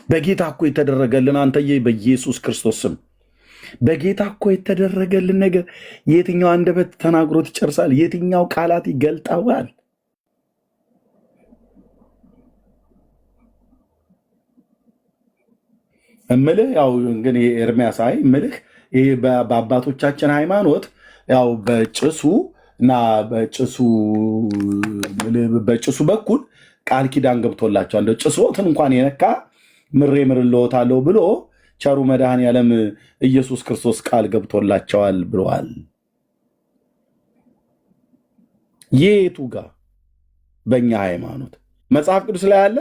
በጌታ እኮ የተደረገልን አንተዬ፣ በኢየሱስ ክርስቶስ ስም በጌታ እኮ የተደረገልን ነገር የትኛው አንደበት ተናግሮት ይጨርሳል? የትኛው ቃላት ይገልጠዋል? እምልህ ያው እንግዲህ ኤርሚያስ አይ እምልህ ይሄ በአባቶቻችን ሃይማኖት ያው በጭሱ እና በጭሱ በኩል ቃል ኪዳን ገብቶላቸው እንደ ጭሶትን እንኳን የነካ ምሬ ምርልዎታለሁ ብሎ ቸሩ መድኃኔዓለም ኢየሱስ ክርስቶስ ቃል ገብቶላቸዋል ብለዋል። የቱ ጋር በእኛ ሃይማኖት መጽሐፍ ቅዱስ ላይ አለ?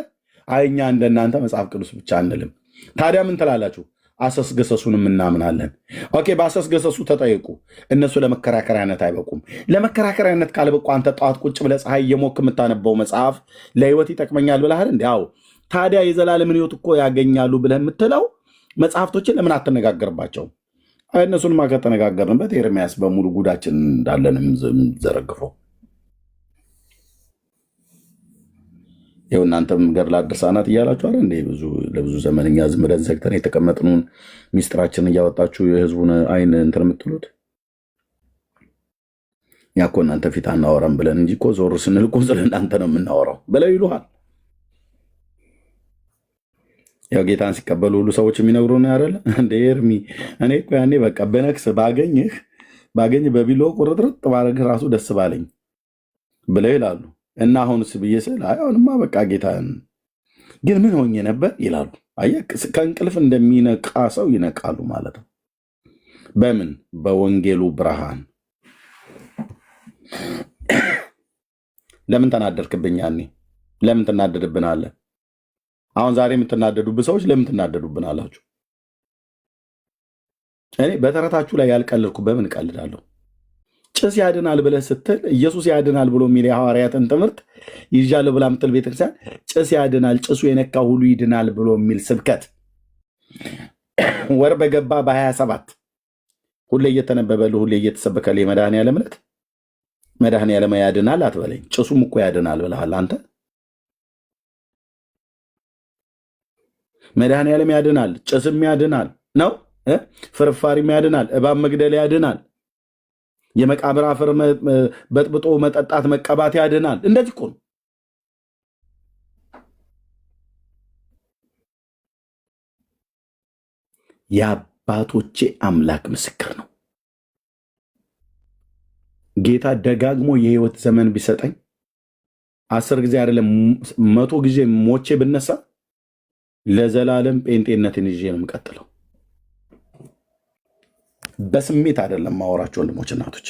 አይ እኛ እንደናንተ መጽሐፍ ቅዱስ ብቻ አንልም። ታዲያ ምን ትላላችሁ? አሰስገሰሱንም እናምናለን። ኦኬ፣ በአሰስገሰሱ ተጠየቁ። እነሱ ለመከራከሪያነት አይበቁም። ለመከራከሪያነት ካልበቁ አንተ ጠዋት ቁጭ ብለህ ፀሐይ እየሞክ የምታነበው መጽሐፍ ለህይወት ይጠቅመኛል ብለሃል እንዲ? አዎ። ታዲያ የዘላለምን ህይወት እኮ ያገኛሉ ብለህ የምትለው መጽሐፍቶችን ለምን አትነጋገርባቸው? እነሱንማ ከተነጋገርንበት ኤርሚያስ በሙሉ ጉዳችን እንዳለንም ዘረግፈው ይኸው እናንተም ገድላት ድርሳናት እያላችሁ አለ እንደ ለብዙ ዘመን እኛ ዝም ብለን ዘግተን የተቀመጥነውን ሚስጥራችን እያወጣችሁ የህዝቡን አይን እንትን የምትሉት እኛ እኮ እናንተ ፊት አናወራም ብለን እንጂ እኮ ዞር ስንል እኮ ስለ እናንተ ነው የምናወራው ብለው ይሉሃል። ያው ጌታን ሲቀበሉ ሁሉ ሰዎች የሚነግሩን አይደለ እንደ ኤርሚ እኔ እኮ ያኔ በቃ በነክስ ባገኝ በቢሎ ቁርጥርጥ ባረግህ ራሱ ደስ ባለኝ ብለው ይላሉ። እና አሁንስ ብዬ ስል አሁንማ በቃ ጌታን ግን ምን ሆኜ ነበር ይላሉ። አየህ፣ ከእንቅልፍ እንደሚነቃ ሰው ይነቃሉ ማለት ነው። በምን? በወንጌሉ ብርሃን። ለምን ተናደድክብኝ? ያኔ ለምን ትናደድብናለህ? አሁን ዛሬ የምትናደዱብን ሰዎች ለምን ትናደዱብን አላችሁ? እኔ በተረታችሁ ላይ ያልቀልድኩ በምን እቀልዳለሁ? ጭስ ያድናል ብለህ ስትል ኢየሱስ ያድናል ብሎ የሚል የሐዋርያትን ትምህርት ይዣለሁ ብላ ምትል ቤተክርስቲያን ጭስ ያድናል፣ ጭሱ የነካ ሁሉ ይድናል ብሎ የሚል ስብከት ወር በገባ በ27 ሁሌ እየተነበበልህ ሁሌ እየተሰበከልህ የመድኃኔዓለም ዕለት መድኃኔዓለም ያድናል አትበለኝ። ጭሱም እኮ ያድናል ብለሃል አንተ። መድኃኔዓለም ያድናል፣ ጭስም ያድናል ነው፣ ፍርፋሪም ያድናል፣ እባብ መግደል ያድናል፣ የመቃብር አፈር በጥብጦ መጠጣት መቀባት ያድናል። እንደዚህ እኮ ነው። የአባቶቼ አምላክ ምስክር ነው። ጌታ ደጋግሞ የህይወት ዘመን ቢሰጠኝ 10 ጊዜ አይደለም 100 ጊዜ ሞቼ ብነሳ ለዘላለም ጴንጤነትን ይዤ ነው የምቀጥለው። በስሜት አይደለም ማወራቸው ወንድሞች እናቶች።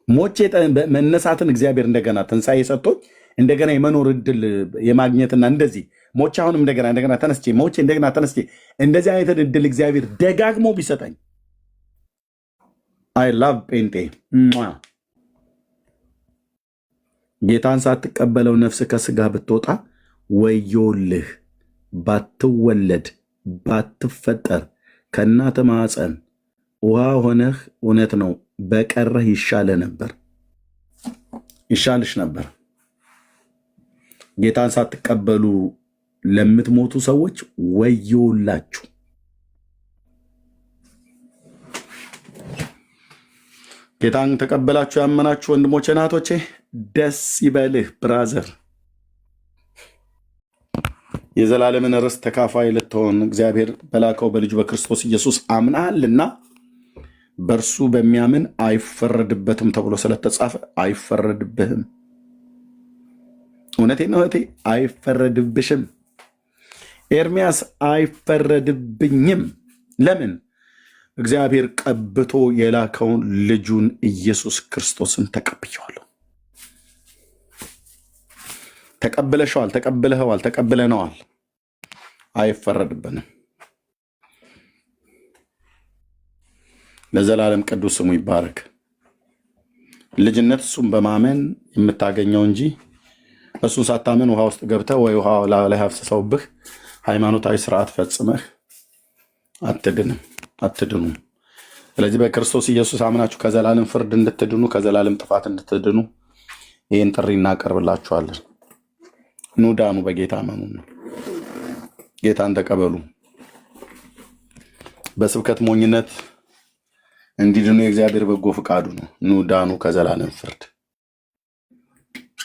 ሞቼ መነሳትን እግዚአብሔር እንደገና ትንሣኤ ሰጥቶኝ እንደገና የመኖር እድል የማግኘትና እንደዚህ ሞቼ አሁንም እንደገና ተነስቼ ሞቼ እንደገና ተነስቼ እንደዚህ አይነት እድል እግዚአብሔር ደጋግሞ ቢሰጠኝ አይ ላቭ ጴንጤ። ጌታን ሳትቀበለው ነፍስ ከስጋ ብትወጣ ወዮልህ። ባትወለድ ባትፈጠር ከእናተ ማፀን ውሃ ሆነህ እውነት ነው በቀረህ ይሻልሽ ነበር። ጌታን ሳትቀበሉ ለምትሞቱ ሰዎች ወዮላችሁ። ጌታን ተቀበላችሁ ያመናችሁ ወንድሞቼ እናቶቼ ደስ ይበልህ ብራዘር። የዘላለምን ርስት ተካፋይ ልትሆን እግዚአብሔር በላከው በልጁ በክርስቶስ ኢየሱስ አምናሃልና በእርሱ በሚያምን አይፈረድበትም ተብሎ ስለተጻፈ አይፈረድብህም። እውነቴን ነው እህቴ፣ አይፈረድብሽም። ኤርሚያስ አይፈረድብኝም። ለምን? እግዚአብሔር ቀብቶ የላከውን ልጁን ኢየሱስ ክርስቶስን ተቀብየዋለሁ። ተቀብለሸዋል፣ ተቀብለኸዋል፣ ተቀብለነዋል። አይፈረድብንም። ለዘላለም ቅዱስ ስሙ ይባረክ። ልጅነት እሱን በማመን የምታገኘው እንጂ እሱን ሳታመን ውሃ ውስጥ ገብተህ ወይ ውሃ ላይ አፍስሰውብህ ሃይማኖታዊ ስርዓት ፈጽመህ አትድኑም። ስለዚህ በክርስቶስ ኢየሱስ አምናችሁ ከዘላለም ፍርድ እንድትድኑ፣ ከዘላለም ጥፋት እንድትድኑ ይህን ጥሪ እናቀርብላችኋለን። ኑ ዳኑ፣ በጌታ መኑ ነው። ጌታን ተቀበሉ። በስብከት ሞኝነት እንዲድኑ የእግዚአብሔር በጎ ፍቃዱ ነው። ኑ ዳኑ ከዘላለም ፍርድ፣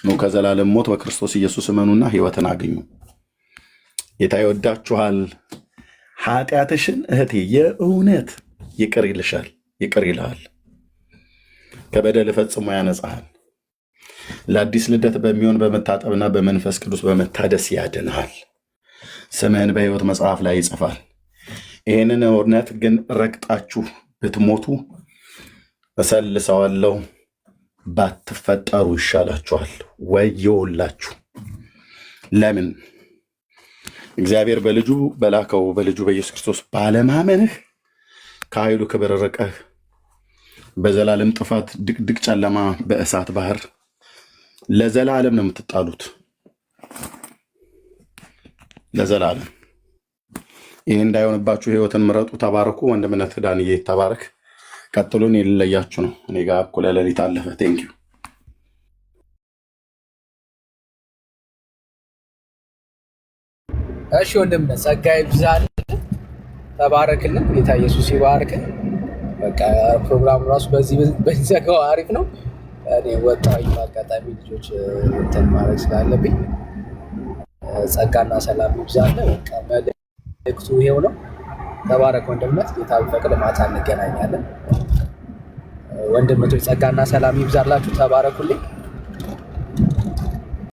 ኑ ከዘላለም ሞት በክርስቶስ ኢየሱስ እመኑና ሕይወትን አግኙ። ጌታ ይወዳችኋል። ኃጢአትሽን እህቴ የእውነት ይቅር ይልሻል፣ ይቅር ይልሃል። ከበደል ፈጽሞ ያነጻሃል። ለአዲስ ልደት በሚሆን በመታጠብና በመንፈስ ቅዱስ በመታደስ ያድንሃል። ስምህን በሕይወት መጽሐፍ ላይ ይጽፋል። ይህንን እውነት ግን ረግጣችሁ ብትሞቱ እሰልሰዋለሁ፣ ባትፈጠሩ ይሻላችኋል። ወዮላችሁ! ለምን? እግዚአብሔር በልጁ በላከው በልጁ በኢየሱስ ክርስቶስ ባለማመንህ ከኃይሉ ክብር ርቀህ በዘላለም ጥፋት ድቅድቅ ጨለማ በእሳት ባህር ለዘላለም ነው የምትጣሉት። ለዘላለም። ይህ እንዳይሆንባችሁ ሕይወትን ምረጡ። ተባረኩ። ወንድምነት ዳንዬ ተባረክ። ቀጥሎን የሌለያችሁ ነው። እኔ ጋር እኩለ ሌሊት አለፈ። ቴንኪዩ። እሺ ወንድምነት ጸጋ ይብዛል። ተባረክልን። ጌታ ኢየሱስ ይባርክ። በቃ ፕሮግራሙ ራሱ በዚህ ዘጋው አሪፍ ነው። እኔ ወጣሁኝ በአጋጣሚ ልጆች እንትን ማድረግ ስላለብኝ። ጸጋና ሰላም ይብዛል። በቃ መልእክቱ ይሄው ነው። ተባረክ ወንድምነት። ጌታ ቢፈቅድ ማታ እንገናኛለን። ወንድምቶች ጸጋና ሰላም ይብዛላችሁ። ተባረኩልኝ።